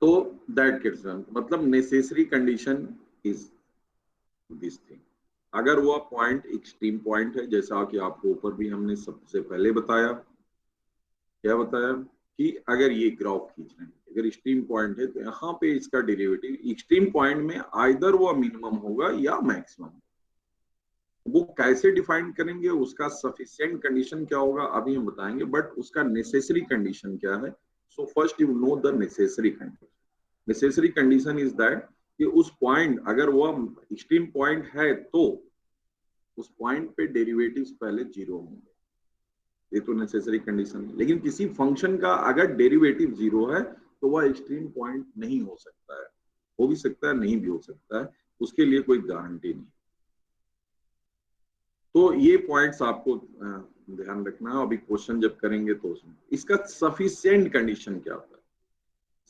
तो that gets done, मतलब necessary condition is this thing. अगर वो पॉइंट एक्सट्रीम पॉइंट है, जैसा कि आपको ऊपर भी हमने सबसे पहले बताया, क्या बताया कि अगर ये ग्राफ खींच रहे हैं, अगर एक्सट्रीम पॉइंट है तो यहाँ पे इसका डेरिवेटिव एक्सट्रीम पॉइंट में आइदर वो मिनिमम होगा या मैक्सिमम। वो कैसे डिफाइन करेंगे, उसका सफिशिएंट कंडीशन क्या होगा अभी हम बताएंगे, बट उसका नेसेसरी कंडीशन क्या है। So first you know the necessary condition. Necessary condition is that कि उस पॉइंट अगर वो एक्सट्रीम पॉइंट है तो उस पॉइंट पे डेरिवेटिव्स पहले जीरो होंगे, ये तो नेसेसरी कंडीशन है। लेकिन किसी फंक्शन का अगर डेरिवेटिव जीरो है तो वह एक्सट्रीम पॉइंट नहीं हो सकता है, हो भी सकता है नहीं भी हो सकता है, उसके लिए कोई गारंटी नहीं। तो ये पॉइंट्स आपको ध्यान रखना है। अभी क्वेश्चन जब करेंगे तो उसमें इसका सफिशिएंट कंडीशन क्या होता है।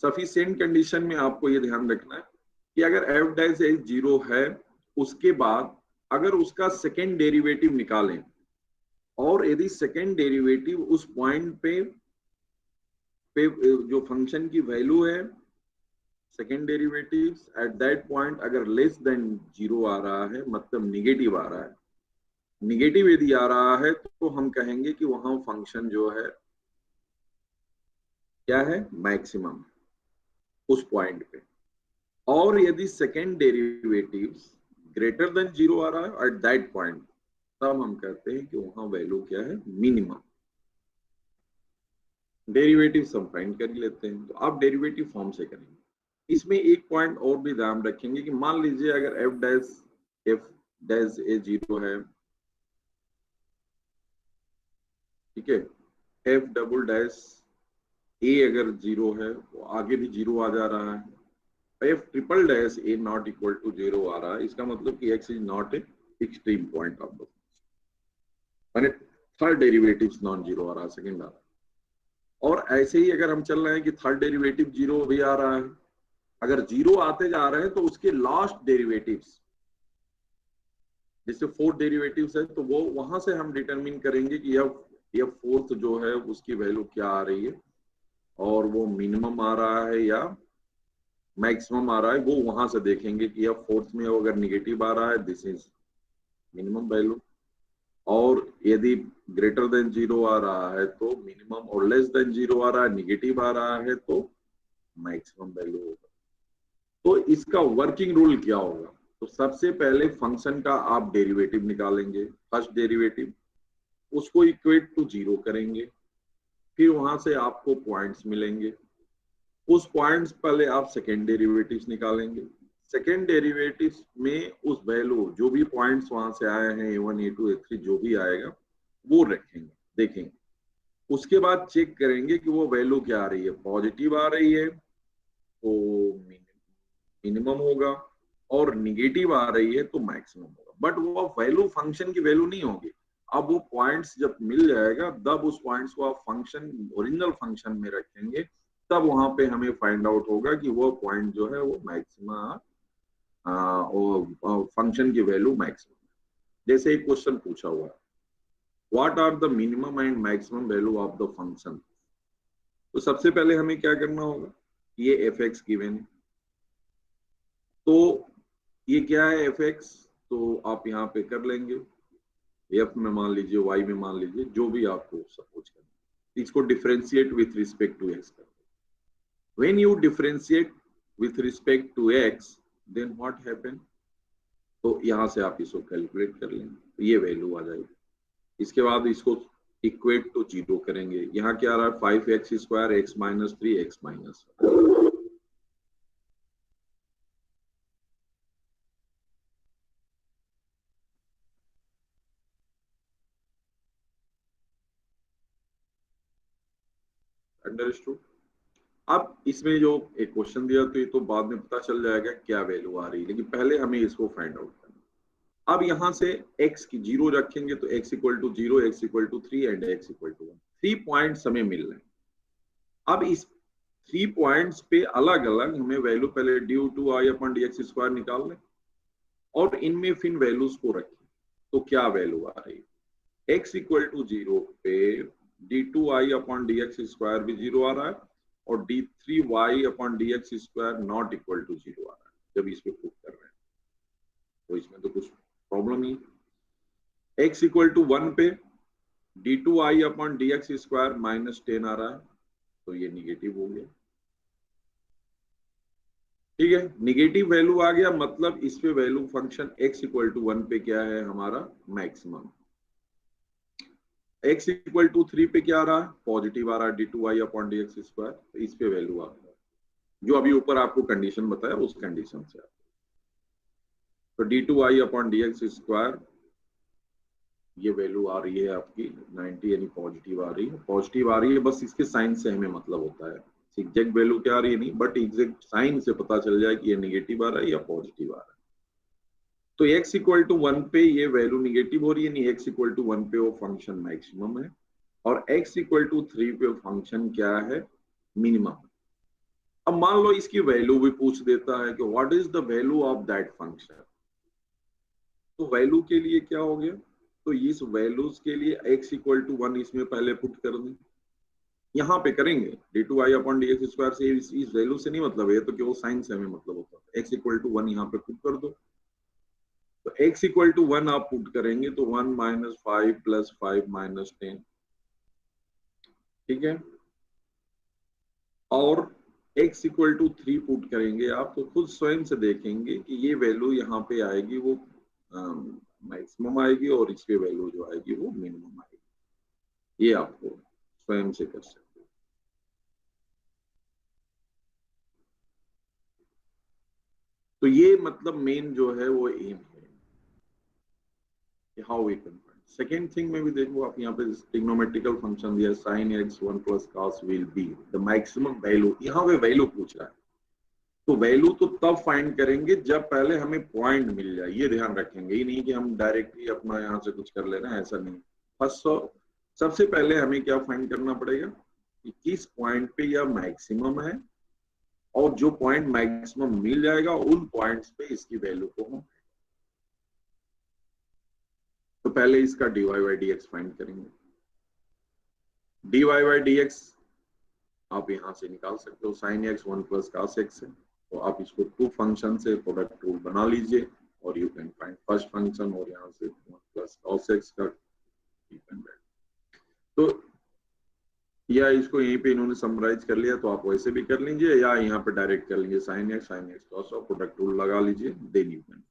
सफिशिएंट कंडीशन में आपको ये ध्यान रखना है कि अगर एफ डैश एच जीरो है, उसके बाद अगर उसका सेकेंड डेरिवेटिव निकालें और यदि सेकेंड डेरिवेटिव उस पॉइंट पे जो फंक्शन की वैल्यू है, second derivative eight that point अगर लेस देन जीरो आ रहा है, मतलब निगेटिव आ रहा है, निगेटिव यदि आ रहा है तो हम कहेंगे कि वहां फंक्शन जो है क्या है, मैक्सिमम उस पॉइंट पे। और यदि second derivative greater than zero आ रहा है एट दैट पॉइंट, तब हम कहते हैं कि वहां वैल्यू क्या है, मिनिमम। डेरिवेटिव सब फाइंड कर लेते हैं, तो आप डेरिवेटिव फॉर्म से करेंगे। इसमें एक पॉइंट और भी ध्यान रखेंगे कि मान लीजिए अगर एफ डैश ए जीरो है, ठीक है, एफ डबल डैश ए अगर जीरो है तो आगे भी जीरो आ जा रहा है, F triple dash A not equal to zero आ रहा है, इसका मतलब कि X is not a extreme point of the, माने थर्ड डेरिवेटिव नॉन जीरो आ रहा है, सेकंड आ रहा है। और ऐसे ही अगर हम चल रहे हैं कि थर्ड डेरिवेटिव जीरो भी आ रहा है, अगर जीरो आते जा रहे हैं तो उसके लास्ट डेरिवेटिव्स, जैसे फोर्थ डेरिवेटिव्स है तो वो वहां से हम डिटरमिन करेंगे कि यह फोर्थ जो है उसकी वैल्यू क्या आ रही है, और वो मिनिमम आ रहा है या मैक्सिमम आ रहा है, वो वहां से देखेंगे कि यह फोर्थ में अगर निगेटिव आ रहा है दिस इज मिनिमम वैल्यू, और यदि ग्रेटर देन जीरो आ रहा है तो मिनिमम, और लेस देन जीरो आ रहा है, निगेटिव आ रहा है तो मैक्सिमम वैल्यू होगा। तो इसका वर्किंग रूल क्या होगा, तो सबसे पहले फंक्शन का आप डेरिवेटिव निकालेंगे, फर्स्ट डेरिवेटिव, उसको इक्वेट टू जीरो करेंगे, फिर वहां से आपको पॉइंट्स मिलेंगे, उस पॉइंट्स पहले आप सेकेंड डेरिवेटिव्स निकालेंगे, सेकेंड डेरिवेटिव्स में उस वैल्यू जो भी पॉइंट्स वहां से आए हैं A1 A2 A3 जो भी आएगा वो रखेंगे, देखेंगे, उसके बाद चेक करेंगे कि वो वैल्यू क्या आ रही है, पॉजिटिव आ रही है तो मिनिमम होगा, और निगेटिव आ रही है तो मैक्सिमम होगा। बट वो वैल्यू फंक्शन की वैल्यू नहीं होगी, अब वो पॉइंट्स जब मिल जाएगा तब उस पॉइंट्स को आप फंक्शन ओरिजिनल फंक्शन में रखेंगे, तब वहां पे हमें फाइंड आउट होगा कि वो पॉइंट जो है वो मैक्सिमम, फंक्शन की वैल्यू मैक्सिमम। जैसे एक क्वेश्चन पूछा हुआ है, what are the minimum and maximum value of the function, तो सबसे पहले हमें क्या करना होगा, ये एफ एक्स गिवन है, तो ये क्या है एफ एक्स, तो आप यहाँ पे कर लेंगे, एफ में मान लीजिए, वाई में मान लीजिए, जो भी आपको सपोज करना, इसको differentiate with respect to x करते हैं। When you differentiate with respect to x then what happen, तो यहाँ से आप इसको कैलकुलेट कर लेंगे, तो ये वैल्यू आ जाएगी। इसके बाद इसको इक्वेट टू जीरो करेंगे, यहाँ क्या आ रहा है 5x square x minus 3 x minus, understood. अब इसमें जो एक क्वेश्चन दिया तो ये तो बाद में पता चल जाएगा क्या वैल्यू आ रही है, लेकिन पहले हमें इसको फाइंड आउट करना। अब यहाँ से x की जीरो रखेंगे तो x equal to 0, x equal to 3 and x equal to 1, 3 points हमें मिल रहे हैं। अब इस 3 पॉइंट्स पे अलग अलग हमें वैल्यू पहले d two y upon dx square निकाल लें और इनमें फिर वैल्यूज को रखें, तो क्या वैल्यू आ रही है, x इक्वल टू 0 पे d2i अपन dx स्क्वायर भी 0 आ रहा है, और d3y/dx² नॉट इक्वल टू 0 आ रहा है जब इस पे पुट कर रहे हैं, तो इसमें तो कुछ प्रॉब्लम नहीं। x इक्वल टू 1 पे d2i/dx² -10 आ रहा है, तो ये निगेटिव हो गया। ठीक है, निगेटिव वैल्यू आ गया, मतलब इस पे value function x equal to 1 पे क्या है हमारा मैक्सिमम। x इक्वल टू 3 पे क्या आ रहा है, पॉजिटिव आ रहा है d2i/dx², तो इस पे वैल्यू आ रहा है जो अभी ऊपर आपको कंडीशन बताया उस कंडीशन से। तो d2i/dx² ये वैल्यू आ रही है आपकी 90, यानी पॉजिटिव आ रही है। पॉजिटिव आ रही है, बस इसके साइन से हमें मतलब होता है, एग्जैक्ट वैल्यू क्या आ रही है नहीं, बट एग्जैक्ट साइन से पता चल जाए कि ये निगेटिव आ रहा है या पॉजिटिव आ रहा है। तो x इक्वल टू 1 पे ये वैल्यू निगेटिव हो रही है, नहीं x इक्वल टू 1 पे वो फंक्शन मैक्सिमम है, और x इक्वल टू 3 पे फंक्शन क्या है, मिनिमम। अब मान लो इसकी वैल्यू भी पूछ देता है कि what is the value of that function, तो वैल्यू के लिए क्या हो गया, तो इस वैल्यूज के लिए x इक्वल टू 1 इसमें पहले पुट कर दें, यहाँ पे करेंगे d2i/dx² से इस वैल्यू से नहीं मतलब है, तो केवल साइन से हमें मतलब होता है। x इक्वल टू 1 यहाँ पे पुट कर दो, तो x इक्वल टू 1 आप पुट करेंगे तो 1 - 5 + 5 - 10, ठीक है, और x इक्वल टू 3 पुट करेंगे आप, तो खुद स्वयं से देखेंगे कि ये वैल्यू यहाँ पे आएगी वो मैक्सिमम आएगी, और इसकी वैल्यू जो आएगी वो मिनिमम आएगी। ये आपको स्वयं से कर सकते हैं। तो ये मतलब मेन जो है वो एम है, how we can find. Second thing में भी देखो आप यहाँ पे ट्रिग्नोमेट्रिकल फंक्शन दिया sin x 1 + cos will be the maximum value, यहाँ पे वैल्यू पूछ रहा है, तो वैल्यू तो तब फाइंड करेंगे जब पहले हमें पॉइंट मिल जाए, ये ध्यान रखेंगे। ये नहीं कि हम डायरेक्टली अपना यहाँ से कुछ कर ले रहे हैं, ऐसा नहीं। फर्स्ट सबसे पहले हमें क्या फाइंड करना पड़ेगा कि किस पॉइंट पे यह मैक्सिमम है, और जो पॉइंट मैक्सिमम मिल जाएगा उन पॉइंट्स पे इसकी वैल्यू को हम, तो पहले इसका dy/dx फाइंड करेंगे। dy/dx आप यहां से निकाल सकते हो, sin x 1 + cos x है, तो आप इसको टू फंक्शन से प्रोडक्ट रूल बना लीजिए और you can find first function, और यहाँ से 1 + cos x का तो या इसको यहीं पे इन्होंने समराइज कर लिया, तो आप वैसे भी कर लीजिए या यहाँ पे डायरेक्ट कर लीजिए, sin x cos, product rule लगा लीजिए, देन यू कैन।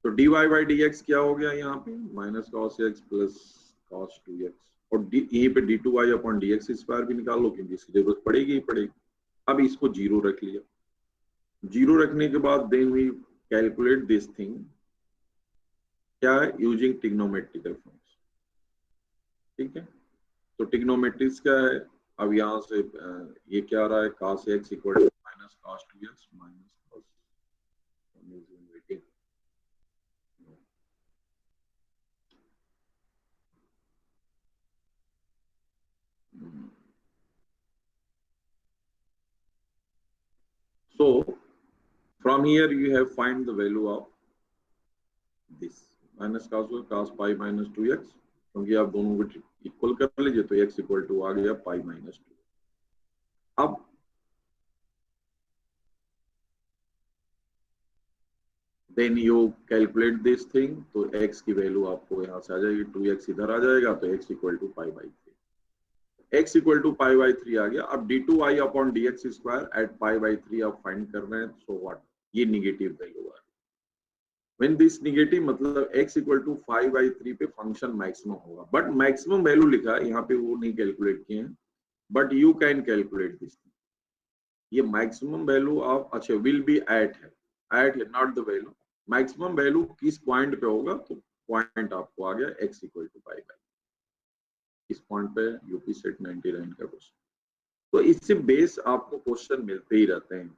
तो dy/dx क्या हो गया यहाँ पे, -cos x + cos 2x, और यहीं पे d2i/dx² भी निकाल लो, क्योंकि इसकी जरूरत पड़ेगी ही पड़ेगी। अब इसको 0 रख लिया, 0 रखने के बाद then we calculate this thing, क्या है, यूजिंग ट्रिग्नोमेट्रिकल फंक्शन, ठीक है। तो ट्रिग्नोमेट्रिक्स क्या है, अब यहाँ से ये क्या आ रहा है, cos x = -cos 2x -cos, so from here you have find the value of this -cos pi - 2x, क्योंकि आप दोनों को इक्वल कर लीजिए, तो x इक्वल टू आ गया pi - 2। अब then you calculate this thing, तो x की वैल्यू आपको यहाँ से आ जाएगी, 2x इधर आ जाएगा, तो x equal to pi/3, x equal to pi/3 आ गया। अब d2i/dx² एट pi/3 आप फाइंड कर रहे हैं, सो व्हाट, ये निगेटिव वैल्यू आ रही है। When this negative मतलब x इक्वल टू 5/3 पे फंक्शन मैक्सिमम होगा, बट मैक्सिमम वैल्यू लिखा है यहाँ पे, वो नहीं कैलकुलेट किए हैं, but you can calculate this. ये मैक्सिमम वैल्यू ऑफ, अच्छा विल बी एट है, not the value, maximum value किस पॉइंट पे होगा, तो पॉइंट आपको आ गया x इक्वल टू pi/3, इस पॉइंट पे यूपी सेट 99 का क्वेश्चन। तो इससे बेस आपको क्वेश्चन मिलते ही रहते हैं,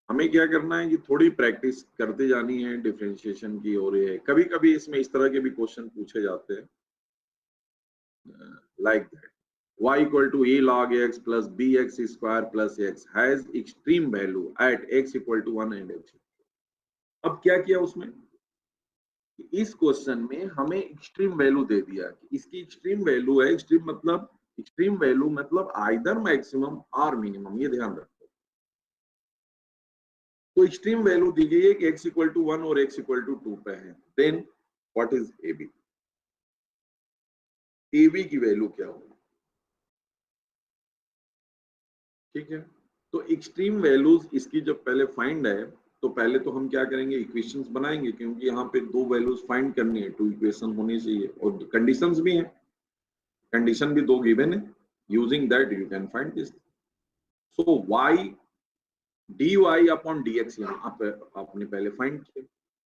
हमें क्या करना है कि थोड़ी प्रैक्टिस करते जानी है डिफरेंशिएशन की, और ये कभी कभी इसमें इस तरह के भी क्वेश्चन पूछे जाते हैं, like that y equal to a log x + bx² + x has extreme value at x equal to 1 and x। अब क्या किया उसमें, इस क्वेश्चन में हमें एक्सट्रीम वैल्यू दे दिया कि इसकी एक्सट्रीम वैल्यू है, एक्सट्रीम मतलब एक्सट्रीम वैल्यू मतलब आइदर मैक्सिमम और मिनिमम, ये ध्यान रखो। तो एक्सट्रीम वैल्यू दी गई है कि x इक्वल टू 1 और x इक्वल टू 2 पे है, then what is ab? ab की वैल्यू क्या होगी? ठीक है, तो एक्सट्रीम वैल्यूज इसकी जब पहले फाइंड है तो पहले तो हम क्या करेंगे, इक्वेशंस बनाएंगे, क्योंकि यहाँ पे दो वैल्यूज फाइंड करनी है, टू इक्वेशन होनी चाहिए और कंडीशंस भी हैं, कंडीशन भी दो गिवन है, using that you can find this. So y dy upon dx यहाँ पे आपने पहले फाइंड किया,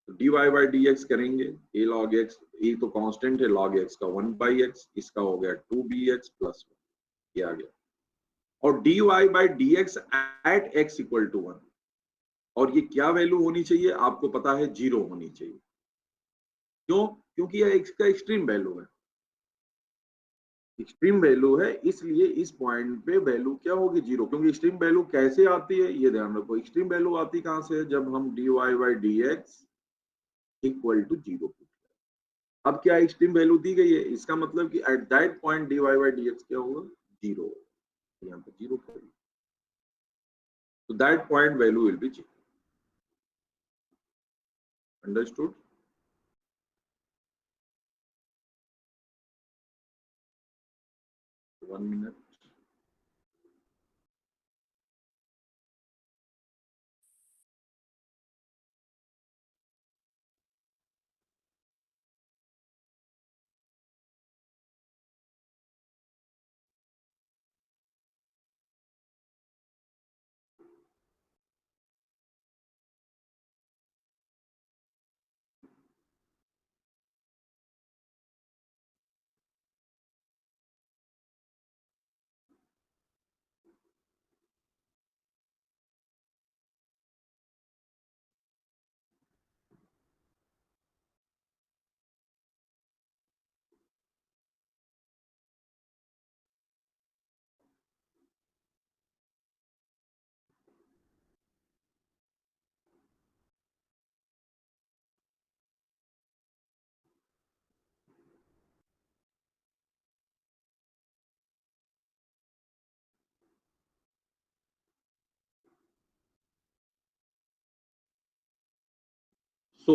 तो dy बाई dx करेंगे, a log x, ये तो कांस्टेंट है, log x का 1 बाई x, इसका हो गया 2bx प्लस 1, ये आ गया, और dy by dx at x equal to 1, और ये क्या वैल्यू होनी चाहिए आपको पता है, 0 होनी चाहिए। क्यों? क्योंकि यह x का एक्सट्रीम वैल्यू है, एक्सट्रीम वैल्यू है, इसलिए इस पॉइंट पे वैल्यू क्या होगी, 0, क्योंकि एक्सट्रीम वैल्यू कैसे आती है ये ध्यान रखो, एक्सट्रीम वैल्यू आती कहां से, जब हम dy by dx equal to 0। अब क्या एक्सट्रीम वैल्यू दी गई है, इसका मतलब कि at that point dy by dx क्या होगा, 0, यहाँ पे 0 करेंगे, तो that point value will be 0। Understood? One minute. So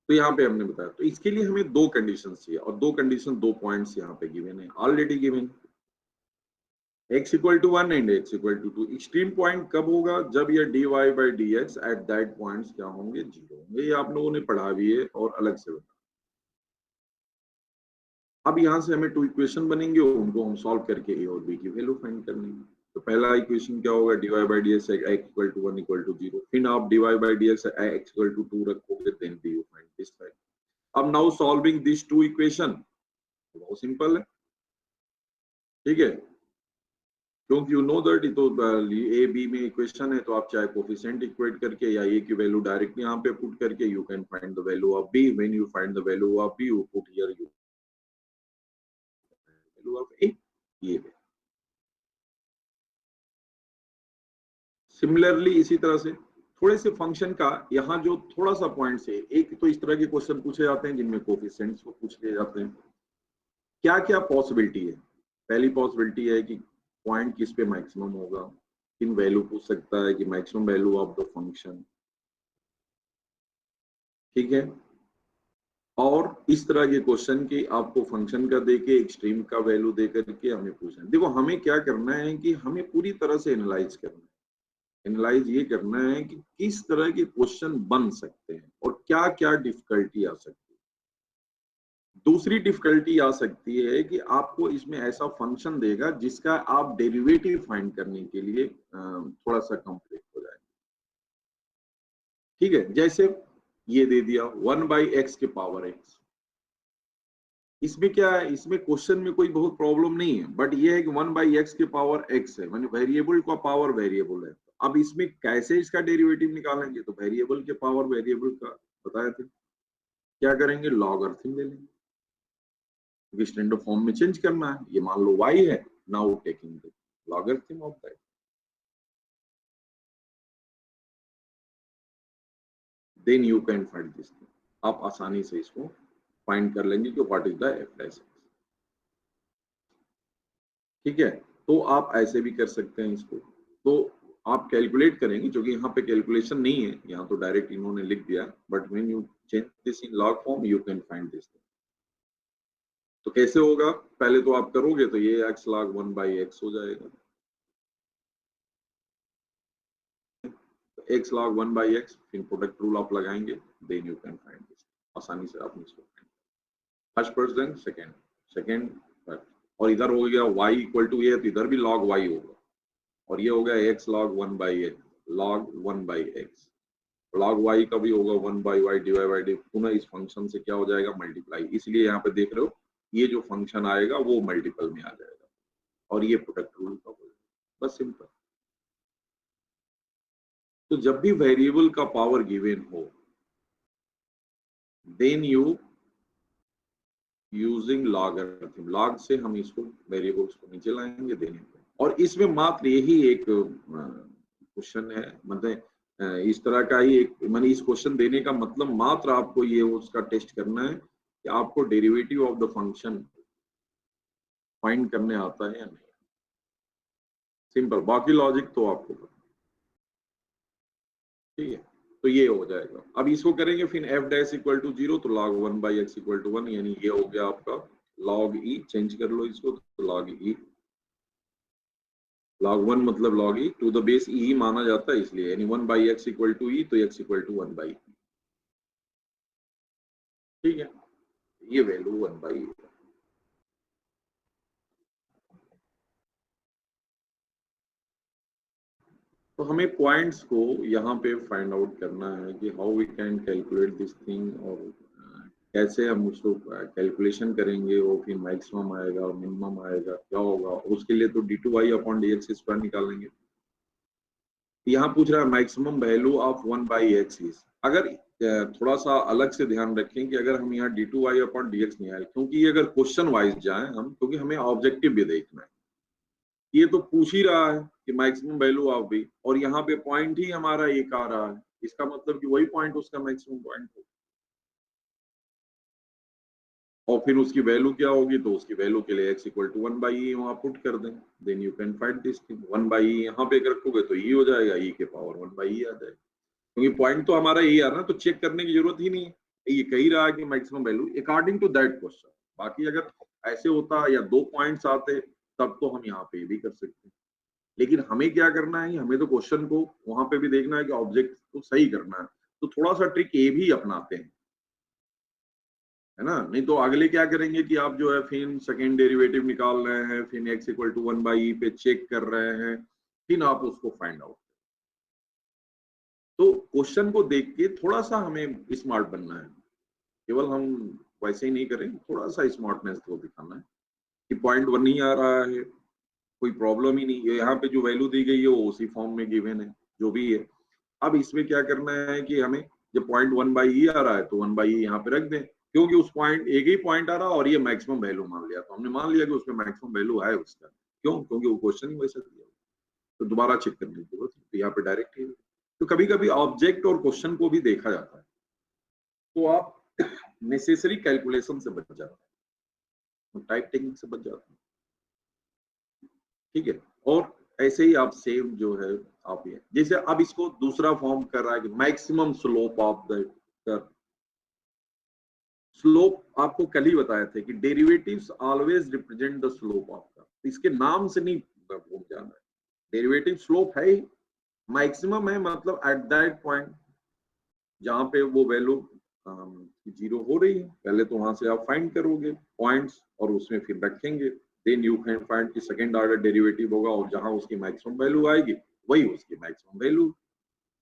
तो यहाँ पे हमने बताया, तो इसके लिए हमें दो कंडीशन चाहिए, और दो कंडीशन, दो पॉइंट्स यहाँ पे गिवन है, already given, x equal to 1 and x equal to 2। Extreme point कब होगा, जब ये dy by dx at that points क्या होंगे, 0 होंगे, ये आप लोगों ने पढ़ा भी है और अलग से बता। अब यहाँ से हमें टू इक्वेशन बनेंगे, उनको हम सॉल्व करके a और b की वैल्यू फाइंड करनी है। तो पहला इक्वेशन क्या होगा, dy by dx x equal to 1 equal to 0, फिर आप dy by dx x equal to 2 रखोगे, then b you find this side. अब now solving this two equation, बहुत सिंपल है, ठीक है, क्योंकि यू नो दैट तो ए बी में इक्वेशन है, तो आप चाहे कोफिशिएंट इक्वेट करके या ए की वैल्यू डायरेक्टली यहाँ पे पुट करके you can find the value of B, when you find the value of B you put here you value of A, ये। सिमिलरली इसी तरह से थोड़े से फंक्शन का यहाँ जो थोड़ा सा पॉइंट से, एक तो इस तरह के क्वेश्चन पूछे जाते हैं जिनमें कोफिशिएंट्स को पूछ लिए जाते हैं, क्या क्या पॉसिबिलिटी है। पहली पॉसिबिलिटी है कि पॉइंट किस पे मैक्सिमम होगा, किन वैल्यू पूछ सकता है कि maximum value of the function, ठीक है, और इस तरह के क्वेश्चन की आपको फंक्शन का देके एक्सट्रीम का वैल्यू दे करके हमें पूछना है। देखो हमें क्या करना है कि हमें पूरी तरह से एनालाइज करना है, एनालाइज ये करना है कि किस तरह के क्वेश्चन बन सकते हैं और क्या क्या डिफिकल्टी आ सकती है। दूसरी डिफिकल्टी आ सकती है कि आपको इसमें ऐसा फंक्शन देगा जिसका आप डेरिवेटिव फाइंड करने के लिए थोड़ा सा कॉम्प्लेक्स हो जाए, ठीक है, जैसे ये दे दिया 1 बाई एक्स के पावर एक्स, इसमें क्या है, इसमें क्वेश्चन में कोई बहुत प्रॉब्लम नहीं है, बट ये है कि 1 बाई एक्स के पावर एक्स है, माने वेरिएबल का पावर वेरिएबल है। अब इसमें कैसे इसका डेरिवेटिव निकालेंगे, तो वेरिएबल के पावर वेरिएबल का बताया थे, क्या करेंगे, लॉगरिथम ले लेंगे, क्योंकि स्टैंडर्ड फॉर्म में चेंज करना है, ये मान लो y है, now taking the logarithm of that, then you can find this thing. आप आसानी से इसको फाइंड कर लेंगे कि what is the f dash x. ठीक है, तो आप ऐसे भी कर सकते हैं इसको। तो आप कैलकुलेट करेंगे, जो कि यहाँ पे कैलकुलेशन नहीं है, यहाँ तो डायरेक्ट इन्होंने लिख दिया, but when you change this in log form you can find this. तो कैसे होगा, पहले तो आप करोगे तो ये x log 1/x हो जाएगा, x log 1/x, फिर प्रोडक्ट रूल आप लगाएंगे, then you can find this. आसानी से आप इसको first person second second first, और इधर हो गया y इक्वल टू ये, तो इधर भी log y होगा, और ये हो गया x log 1/x, log 1/x, log y का भी होगा 1/y डिवाइड बाय डी, पुनः इस फंक्शन से क्या हो जाएगा, मल्टीप्लाई। इसलिए यहाँ पे देख रहे हो ये जो फंक्शन आएगा वो मल्टीपल में आ जाएगा, और ये प्रोडक्ट रूल का हो जाएगा, बस सिंपल। तो जब भी वेरिएबल का पावर गिवन हो, then you using logarithm, log से हम इसको वेरिएबल्स को नीचे लाएंगे, देने को। और इसमें मात्र यही एक क्वेश्चन है, मतलब इस तरह का ही एक, मैंने इस क्वेश्चन देने का मतलब मात्र आपको ये उसका टेस्ट करना है कि आपको derivative of the function find करने आता है या नहीं, सिंपल। बाकी लॉजिक तो आपको पता, ठीक है। तो ये हो जाएगा। अब इसको करेंगे फिर एफ डैश इक्वल टू 0, तो log 1/x इक्वल टू 1, यानी ये हो गया आपका log e, चेंज कर लो इसको, तो log e, log 1 मतलब log e to the base e माना जाता है, इसलिए यानी 1/x इक्वल टू e, तो x इक्वल टू 1/e, ठीक है। ये वैल्यू 1/e। तो हमें पॉइंट्स को यहाँ पे फाइंड आउट करना है कि how we can calculate this thing, और कैसे हम उसको कैलकुलेशन करेंगे, वो फिर मैक्सिमम आएगा और मिनिमम आएगा, क्या होगा उसके लिए। तो d2y/dx² निकालेंगे। यहाँ पूछ रहा है maximum value of 1/x is. अगर थोड़ा सा अलग से ध्यान रखें कि अगर हम यहाँ d2y/dx नहीं आए, क्योंकि अगर क्वेश्चन वाइज जाए हम, क्योंकि हमें ऑब्जेक्टिव भी देखना है, ये तो पूछ ही रहा है कि मैक्सिमम वैल्यू ऑफ भी, और यहाँ पे पॉइंट ही हमारा एक आ रहा है, इसका मतलब कि वही पॉइंट उसका मैक्सिमम पॉइंट हो, और फिर उसकी वैल्यू क्या होगी, तो उसकी वैल्यू के लिए x इक्वल टू 1/e वहां पुट कर दें, then you can find this thing. 1/e यहाँ पे रखोगे तो e हो जाएगा, e के पावर 1/e आ जाएगा, क्योंकि पॉइंट तो हमारा ये आ रहा है, तो चेक करने की जरूरत ही नहीं है, ये कही रहा है कि maximum value according to that question. बाकी अगर ऐसे होता या 2 पॉइंट्स आते, तब तो हम यहाँ पे भी कर सकते हैं, लेकिन हमें क्या करना है, हमें तो क्वेश्चन को वहां पे भी देखना है कि ऑब्जेक्ट को सही करना है, तो थोड़ा सा ट्रिक ये भी अपनाते हैं, है ना। नहीं तो अगले क्या करेंगे कि आप जो है फिर सेकेंड डेरिवेटिव निकाल रहे हैं, फिर x इक्वल टू 1/e पे चेक कर रहे हैं, फिर आप उसको फाइंड आउट। तो क्वेश्चन को देख के थोड़ा सा हमें स्मार्ट बनना है, केवल हम वैसे ही नहीं करें, थोड़ा सा स्मार्टनेस को दिखाना है कि पॉइंट 1 नहीं आ रहा है, कोई प्रॉब्लम ही नहीं है, यहाँ पे जो वैल्यू दी गई है वो उसी फॉर्म में गिवन है जो भी है। अब इसमें क्या करना है कि हमें जब पॉइंट 1/e आ रहा है तो 1/e यहाँ पे रख दें, क्योंकि उस पॉइंट एक ही पॉइंट आ रहा और ये मैक्सिमम वैल्यू मान लिया, तो हमने मान लिया कि उसमें मैक्सिमम वैल्यू है उसका, क्यों, क्योंकि वो क्वेश्चन ही वैसा दिया, तो दोबारा चेक करने की जरूरत है, तो यहाँ पे डायरेक्ट ही। तो कभी कभी ऑब्जेक्ट और क्वेश्चन को भी देखा जाता है, तो आप नेसेसरी कैलकुलेशन से बच जाते हैं, टाइप टेक्निक से बच जाते हैं, ठीक है। और ऐसे ही आप सेम जो है आप ये, जैसे अब इसको दूसरा फॉर्म कर रहा है कि maximum slope of the curve. Slope आपको कल ही बताए थे कि derivatives always represent the slope of curve, इसके नाम से नहीं भूल जाना है, डेरिवेटिव स्लोप है ही, मैक्सिमम है मतलब एट दैट पॉइंट जहां पे वो वैल्यू 0 हो रही है, पहले तो वहां से आप फाइंड करोगे पॉइंट्स और उसमें फिर रखेंगे, देन यू कैन फाइंड कि सेकंड ऑर्डर डेरिवेटिव होगा, और जहां उसकी मैक्सिमम वैल्यू आएगी वही उसकी मैक्सिमम वैल्यू।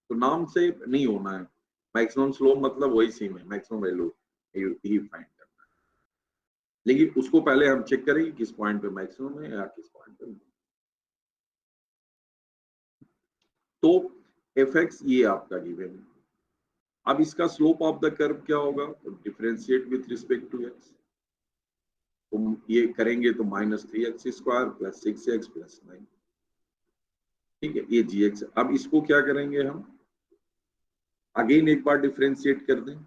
तो नाम से नहीं होना है, मैक्सिमम स्लोप मतलब वही सेम है, मैक्सिमम वैल्यू ही फाइंड करना है, लेकिन उसको पहले हम चेक करेंगे किस पॉइंट पे मैक्सिमम है या किस पॉइंट पे। तो एफ एक्स ये आपका गिवन है। अब इसका स्लोप ऑफ द कर्व क्या होगा, तो differentiate with respect to x, तो ये करेंगे तो -3x² + 6x + 9, ठीक है, ये gx। अब इसको क्या करेंगे हम, अगेन एक बार डिफरेंशिएट कर दें,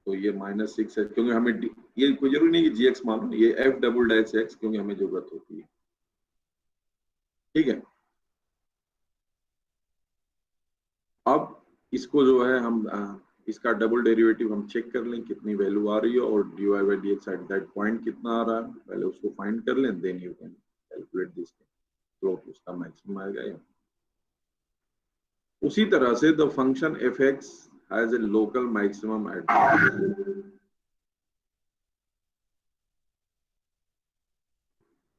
तो ये -6 है, क्योंकि हमें ये कोई जरूरी नहीं कि जी एक्स मानो, ये f डबल डैश एक्स, क्योंकि हमें जरूरत होती है। ठीक है, अब इसको जो है हम इसका डबल डेरिवेटिव हम चेक कर लें कितनी वैल्यू आ रही है, और dy by d x at that point कितना आ रहा है, पहले उसको फाइंड कर लें, then you can calculate this slope, उसका मैक्सिमम आएगा। या उसी तरह से the function f x has a local maximum at,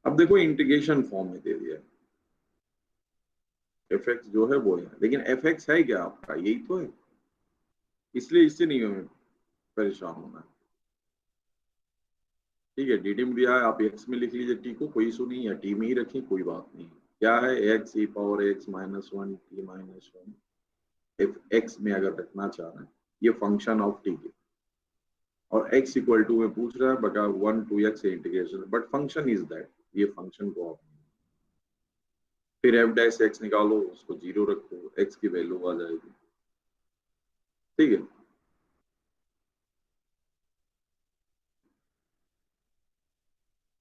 अब देखो इंटीग्रेशन फॉर्म में दे दिया, एफ एक्स जो है वो है, लेकिन एफ एक्स है क्या आपका, यही तो है, इसलिए इससे नहीं हमें परेशान होना है। ठीक है, डी में दिया है, आप एक्स में लिख लीजिए टी को, कोई इशू नहीं है, टी में ही रखें, कोई बात नहीं। क्या है, X E power X minus one T minus one, F X में अगर रखना चाह रहे हैं, ये फंक्शन ऑफ टी के, और x इक्वल टू में पूछ रहा है बटा 1 to x integration, but function is that, ये फंक्शन को आप फिर एफ डैश एक्स निकालो, उसको 0 रखो, x की वैल्यू आ जाएगी। ठीक है,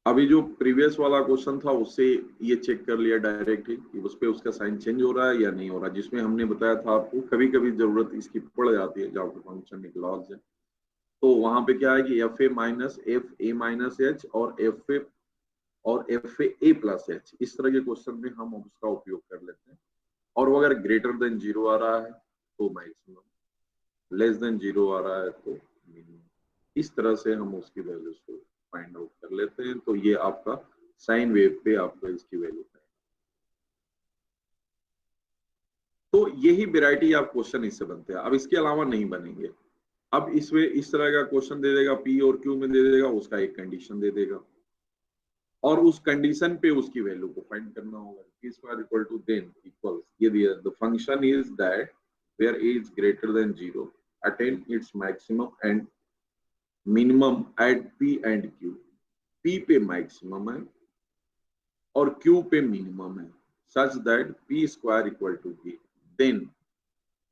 अभी जो प्रीवियस वाला क्वेश्चन था उससे ये चेक कर लिया डायरेक्ट ही कि उस पर उसका साइन चेंज हो रहा है या नहीं हो रहा, जिसमें हमने बताया था आपको कभी कभी जरूरत इसकी पड़ जाती है जब फंक्शन में क्लॉज है, तो वहां पे क्या है कि F A minus F A minus H और एफ ए प्लस एच, इस तरह के क्वेश्चन में हम उसका उपयोग कर लेते हैं। और वो अगर ग्रेटर देन 0 आ रहा है तो मैक्सिमम, लेस देन 0 आ रहा है तो मिनिमम, इस तरह से हम उसकी वैल्यूज को फाइंड आउट कर लेते हैं। तो ये आपका साइन वेव पे आपको इसकी वैल्यू है। तो यही वेराइटी आप क्वेश्चन इससे बनते हैं, अब इसके अलावा नहीं बनेंगे। अब इसमें इस तरह का क्वेश्चन दे देगा, पी और क्यू में दे देगा, उसका एक कंडीशन दे देगा, और उस कंडीशन पे उसकी वैल्यू को फाइंड करना होगा। p square equal to then equals, ये दिया, the function is that where a is greater than 0 attain its maximum and minimum at p and q, p पे मैक्सिमम है और q पे मिनिमम है, such that p square equal to b, then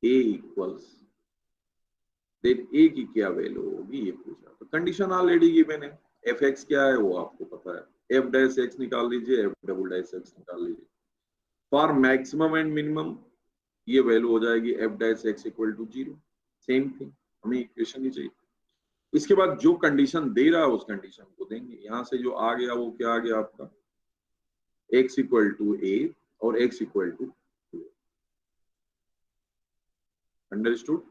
a equals, then a की क्या value होगी ये पूछा। तो कंडीशन ऑलरेडी गिवन है, एफ एक्स क्या है वो आपको पता है, एफ डैश एक्स निकाल लीजिए, एफ डबल डैश एक्स निकाल लीजिए। फॉर मैक्सिमम एंड मिनिमम ये वैल्यू हो जाएगी f dash x equal to 0, same thing, हमें इक्वेशन ही चाहिए। इसके बाद जो कंडीशन दे रहा है उस कंडीशन को देंगे, यहां से जो आ गया वो क्या आ गया आपका, x इक्वल टू ए और x equal to 2, understood,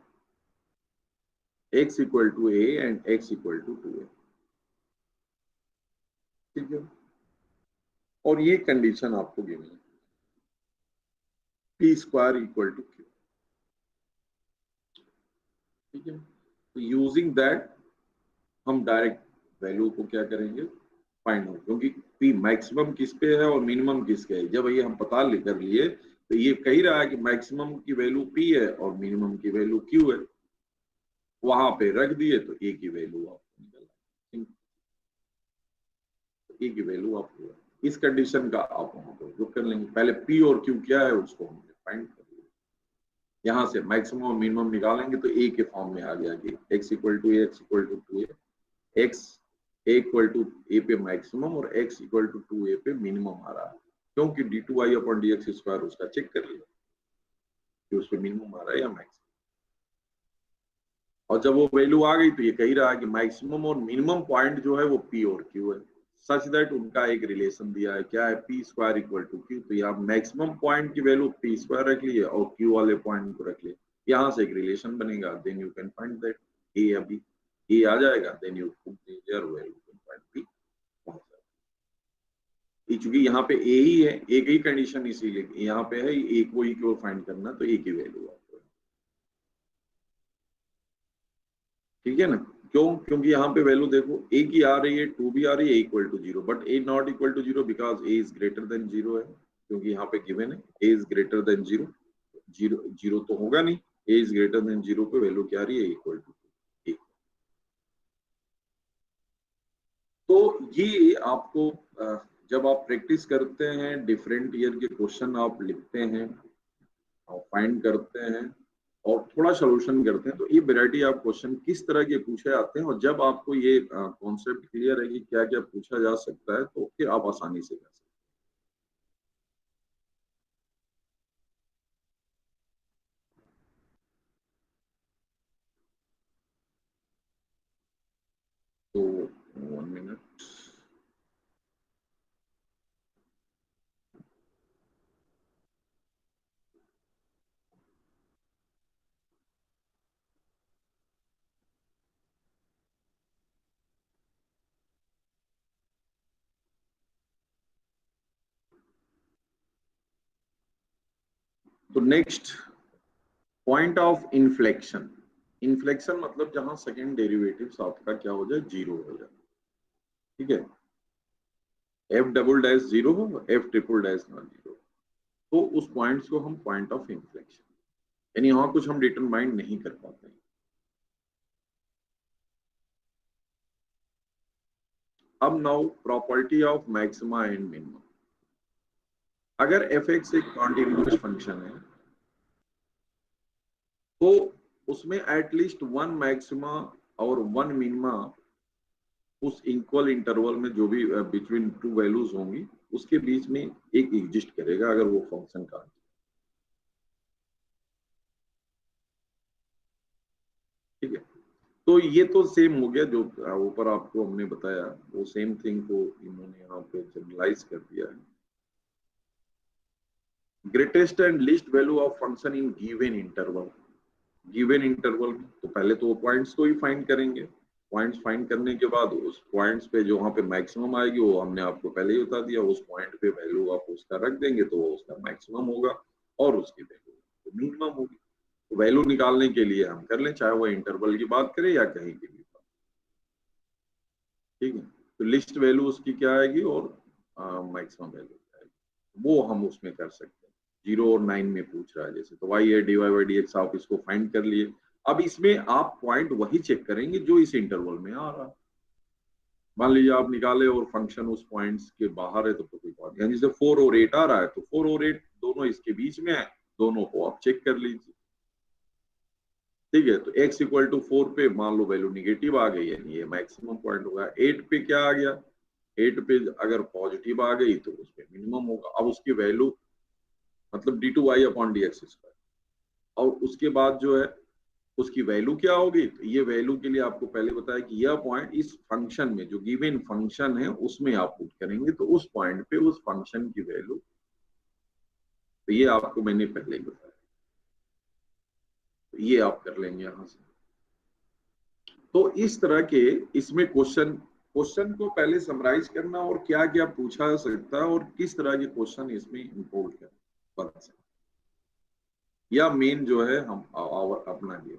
x equal to a and x equal to 2a। ठीक है, और ये कंडीशन आपको गिवन है, p square equal to q। ठीक है, तो यूजिंग दैट हम डायरेक्ट वैल्यू को क्या करेंगे, फाइंड आउट, क्योंकि p मैक्सिमम किस पे है और मिनिमम किसके है, जब ये हम पता कर लिए तो ये कह रहा है कि मैक्सिमम की वैल्यू p है और मिनिमम की वैल्यू q है, वहां पे रख दिए तो a की वैल्यू आपको निकल, a की वैल्यू आपको, इस कंडीशन का आप वहां पर उपयोग कर लेंगे। पहले p और q क्या है उसको हमने फाइंड कर लिया, यहाँ से मैक्सिमम और मिनिमम निकालेंगे तो a के फॉर्म में आ गया कि x equal to a, x equal to 2a, x a equal to a पे मैक्सिमम और x इक्वल टू 2a पे मिनिमम आ रहा है, क्योंकि d2y अपॉन dx स्क्वायर उसका चेक कर लिया कि उस पे मिनिमम आ रहा है या मैक्सिमम, और जब वो वैल्यू आ गई तो ये कह रहा है कि मैक्सिमम और मिनिमम पॉइंट जो है वो p और q है, सच दैट उनका एक रिलेशन दिया है, क्या है, p square equal to q। तो यहाँ मैक्सिमम पॉइंट की वैल्यू p स्क्वायर रख लिए और q वाले पॉइंट को रख लिए, यहाँ से एक रिलेशन बनेगा, then you can find that a अभी a आ जाएगा, then you put their value can find p, चूंकि यहाँ पे a ही है, एक ही कंडीशन इसीलिए यहाँ पे है, a को ही क्यों फाइंड करना, तो a की वैल्यू आपको, ठीक है ना, क्यों, क्योंकि यहाँ पे वैल्यू देखो a की आ रही है, 2 भी आ रही है, equal to 0, but a not equal to 0 because a is greater than 0 है, क्योंकि यहाँ पे गिवन है a इज ग्रेटर देन 0, 0 तो होगा नहीं, a इज ग्रेटर देन 0 पे वैल्यू क्या आ रही है, इक्वल टू 2। तो ये आपको जब आप प्रैक्टिस करते हैं, डिफरेंट ईयर के क्वेश्चन आप लिखते हैं और फाइंड करते हैं, और थोड़ा सोल्यूशन करते हैं। तो ये वैरायटी ऑफ क्वेश्चन किस तरह के पूछे आते हैं, और जब आपको ये कॉन्सेप्ट क्लियर है कि क्या क्या पूछा जा सकता है, तो फिर आप आसानी से कर सकते हैं। तो 1 मिनट। तो next, point of inflection. Inflection मतलब जहां सेकेंड डेरिवेटिव आपका क्या हो जाए, जीरो हो जाए। ठीक है, एफ डबल डैश जीरो हो, F triple dash not zero, तो उस पॉइंट्स को हम पॉइंट ऑफ इन्फ्लेक्शन, यानी वहां कुछ हम डिटरमाइन नहीं कर पाते हैं। अब now property of maxima and minima. अगर एफ एक्स एक कॉन्टिन्यूस फंक्शन है, तो उसमें एटलीस्ट वन मैक्सिमा और वन मिनिमा उस इक्वल इंटरवल में जो भी बिटवीन टू वैल्यूज होंगी उसके बीच में एक एग्जिस्ट करेगा, अगर वो फंक्शन का। ठीक है, तो ये तो सेम हो गया जो ऊपर आपको हमने बताया, वो सेम थिंग को इन्होंने यहाँ पे जनरलाइज कर दिया है। Greatest and least value of function in given interval. Given interval में तो पहले तो वो पॉइंट्स को ही फाइंड करेंगे। पॉइंट्स फाइंड करने के बाद उस पॉइंट्स पे जो वहां पे मैक्सिमम आएगी वो हमने आपको पहले ही बता दिया, उस पॉइंट पे वैल्यू आप उसका रख देंगे तो वो उसका मैक्सिमम होगा और उसकी वैल्यू मिनिमम होगी। तो वैल्यू निकालने के लिए हम कर लें, चाहे वो इंटरवल की बात करें या कहीं की भी बात। ठीक है, तो लिस्ट वैल्यू उसकी क्या आएगी और मैक्सिमम वैल्यू क्या आएगी, वो हम उसमें कर सकते हैं। 0 और 9 में पूछ रहा है जैसे, तो वाई है d y by d x, आप इसको फाइंड कर लिए। अब इसमें आप पॉइंट वही चेक करेंगे जो इस इंटरवल में आ रहा है। मान लीजिए आप निकाले और फंक्शन उस पॉइंट्स के बाहर है, तो कोई बात नहीं। जैसे 4 और 8 आ रहा है, तो 4 और 8 दोनों इसके बीच में है, दोनों को आप चेक कर लीजिए। ठीक है, तो x इक्वल टू 4 पे मान लो वैल्यू निगेटिव आ गई, यानी ये मैक्सिमम पॉइंट होगा। 8 पे क्या आ गया, 8 पे अगर पॉजिटिव आ गई तो उस पे मिनिमम होगा। अब उसकी वैल्यू मतलब d2y upon D x square, और उसके बाद जो है उसकी वैल्यू क्या होगी, तो ये वैल्यू के लिए आपको पहले बताया कि यह पॉइंट इस फंक्शन में जो गिवन फंक्शन है उसमें आप पुट करेंगे, तो उस पॉइंट पे उस फंक्शन की वैल्यू, तो ये आपको मैंने पहले ही बताया, तो ये आप कर लेंगे यहां से। तो इस तरह के इसमें क्वेश्चन क्वेश्चन को पहले समराइज करना और क्या क्या पूछा जा सकता है और किस तरह के क्वेश्चन इसमें इंपोर्ट कर सकते, या मेन जो है हम अपना ये।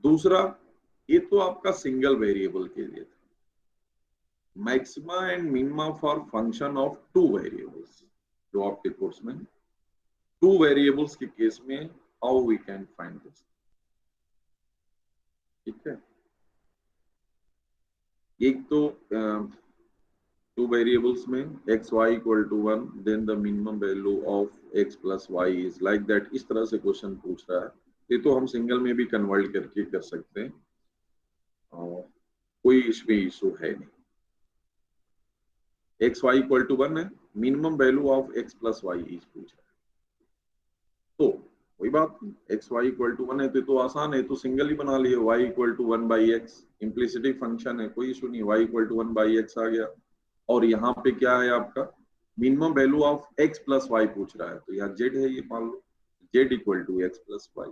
दूसरा, ये तो आपका सिंगल वेरिएबल के लिए था। Maxima and minima for function of two variables, जो आपके कोर्स में टू वेरिएबल्स के केस में how we can find this. ठीक है, एक तो टू वेरिएबल्स में x y equal to 1, then the minimum value of x plus y is like that, इस तरह से क्वेश्चन पूछ रहा है। ये तो हम सिंगल में भी कन्वर्ट करके कर सकते हैं, और कोई इसमें इशू है नहीं। एक्स वाई इक्वल टू 1 है, minimum value of x plus y is पूछ रहा है, तो कोई बात नहीं। एक्स वाई इक्वल टू 1 है तो आसान है, तो सिंगल ही बना लिए, Y equal to 1 by X, implicit function है, कोई इशू नहीं, Y equal to 1 by X आ गया। और यहाँ पे क्या है आपका minimum value of x plus Y पूछ रहा है, तो यहाँ जेड है, ये मान लो Z equal to X plus Y,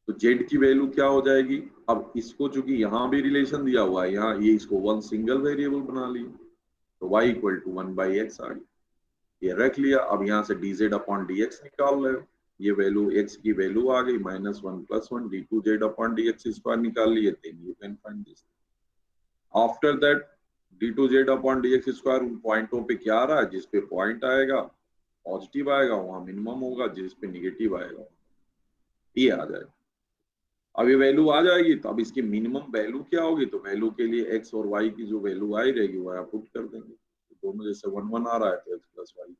तो जेड की वैल्यू क्या हो जाएगी। अब इसको चूंकि यहाँ भी रिलेशन दिया हुआ है, यहाँ ये इसको वन सिंगल वेरिएबल बना लिए, तो Y equal to 1 by X आ गया, ये रख लिया। अब यहाँ से dz अपॉन dx निकाल रहे हो, ये वैल्यू x की वैल्यू आ गई -1 + 1 d2z अपॉन dx स्क्वायर निकाल लिए, then you can find this. After that d2z upon dx square उन पॉइंटों पे क्या आ रहा है, जिस पे पॉइंट आएगा पॉजिटिव आएगा वहां मिनिमम होगा, जिस पे निगेटिव आएगा ये आ जाएगा। अब ये वैल्यू आ जाएगी, तो अब इसकी मिनिमम वैल्यू क्या होगी, तो वैल्यू के लिए x और y की जो वैल्यू आई रहेगी वो आप पुट कर देंगे, तो दोनों जैसे 1 1 आ रहा है तो x प्लस वाई।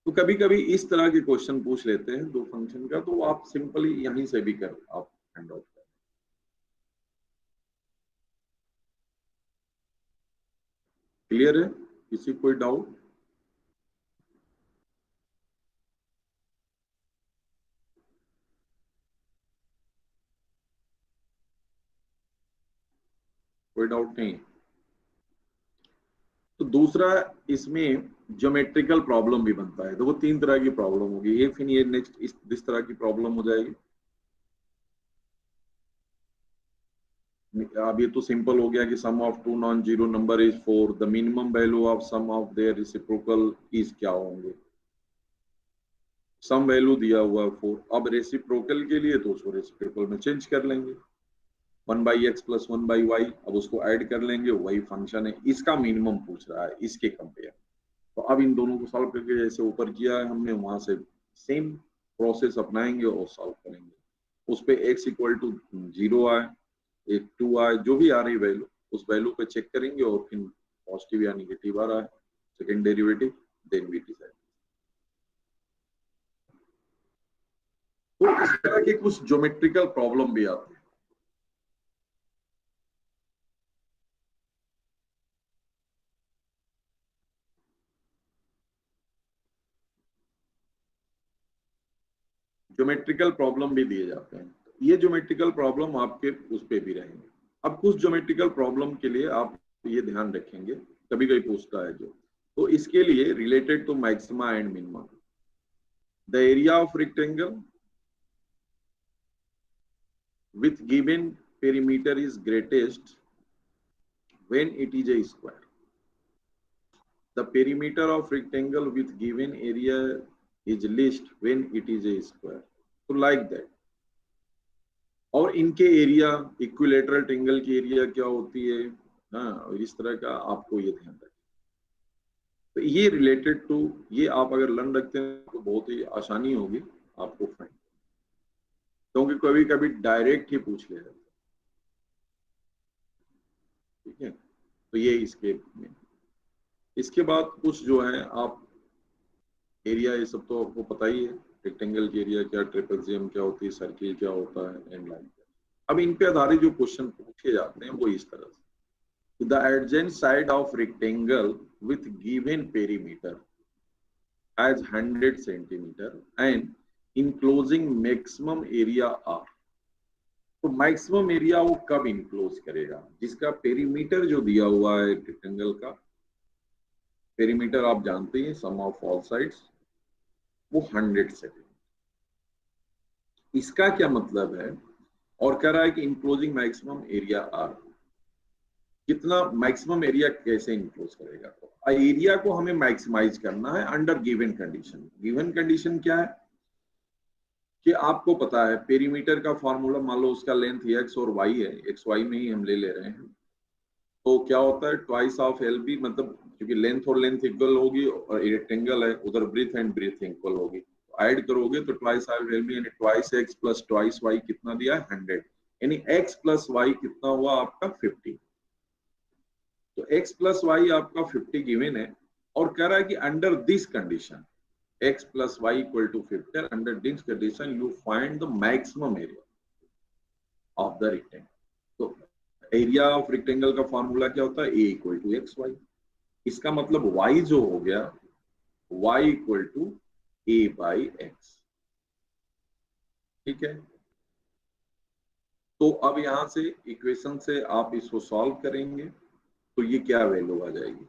तो कभी कभी इस तरह के क्वेश्चन पूछ लेते हैं दो फंक्शन का, तो आप सिंपली यहीं से भी कर आप फाइंड आउट करें। क्लियर है? किसी कोई डाउट? कोई डाउट नहीं? तो दूसरा, इसमें ज्योमेट्रिकल प्रॉब्लम भी बनता है। तो वो तीन तरह की प्रॉब्लम होगी, ये फिर ये नेक्स्ट इस तरह की प्रॉब्लम हो जाएगी। अब ये तो सिंपल हो गया कि sum of two non zero number is 4, the minimum value of sum of their reciprocal is क्या होंगे। सम वैल्यू दिया हुआ है 4, अब रेसिप्रोकल के लिए तो उसको रेसिप्रोकल में चेंज कर लेंगे, 1/x + 1/y, अब उसको ऐड कर लेंगे, वही फंक्शन है। इसका मिनिमम पूछ रहा है इसके कंपेयर। तो अब इन दोनों को सॉल्व करके जैसे ऊपर किया है हमने, वहां से सेम प्रोसेस अपनाएंगे और सॉल्व करेंगे। उस पे x = 0 आए, एक 2 आए, जो भी आ रही वैल्यू, उस वैल्यू पे चेक करेंगे और फिर पॉजिटिव या निगेटिव आ रहा है, second derivative, then we decide. तो इस तरह के कुछ ज्योमेट्रिकल प्रॉब्लम भी आते हैं। ज्योमेट्रिकल प्रॉब्लम भी दिए जाते हैं। ये ज्योमेट्रिकल प्रॉब्लम आपके उस पे भी रहेंगे। अब कुछ ज्योमेट्रिकल प्रॉब्लम के लिए आप ये ध्यान रखेंगे, कभी कभी पूछता है जो, तो इसके लिए related to maxima and minima, the area of rectangle with given perimeter is greatest when it is a square. The perimeter of rectangle with given area is least when it is a square. So like that. और इनके area, equilateral triangle की area क्या होती है, हाँ, और इस तरह का आपको ये ध्यान रखें। तो ये रिलेटेड टू, ये आप अगर लर्न रखते हैं तो बहुत ही आसानी होगी आपको फाइंड, क्योंकि कभी कभी डायरेक्ट ही पूछ ले। ठीक है, तो ये इसके में। इसके बाद कुछ जो है आप एरिया, ये सब तो आपको पता ही है, रेक्टेंगल की एरिया क्या, ट्रेपेजियम क्या होती है, सर्किल क्या होता है, एंड लाइन। अब इन पे आधारित जो क्वेश्चन पूछे जाते हैं वो इस तरह से, the adjacent side of rectangle with given perimeter as 100 centimetre and enclosing maximum area are. तो मैक्सिमम एरिया वो कब इनक्लोज करेगा, जिसका पेरीमीटर जो दिया हुआ है रेक्टेंगल का, पेरीमीटर आप जानते हैं, सम ऑफ ऑल साइड्स, वो 100 सेंटीमीटर। इसका क्या मतलब है, और कह रहा है कि इनक्लोजिंग मैक्सिमम एरिया आर, कितना मैक्सिमम एरिया कैसे इनक्लोज करेगा। तो एरिया को हमें मैक्सिमाइज करना है under given condition. Given condition क्या है कि आपको पता है पेरीमीटर का फॉर्मूला, मान लो उसका लेंथ x और y है, एक्स वाई में ही हम ले रहे हैं, तो क्या होता है ट्वाइस ऑफ एल बी, मतलब क्योंकि लेंथ और लेंथ इक्वल होगी और रेक्टेंगल है, उधर ब्रीथ एंड ब्रीथ इक्वल होगी, तो ऐड करोगे तो ट्वाइस ऑफ एल बी यानी twice x plus twice y कितना दिया है 100, यानी x प्लस वाई कितना हुआ आपका 50। तो x प्लस वाई आपका 50 गिवन है, और कह रहा है कि under this condition x plus y equal to 50, under this condition you find the maximum area of the rectangle. तो एरिया ऑफ रेक्टेंगल का फॉर्मूला क्या होता है, a equal to x y। इसका मतलब y जो हो गया, y equal to a by x। ठीक है, तो अब यहां से इक्वेशन से आप इसको सॉल्व करेंगे तो ये क्या वैल्यू आ जाएगी।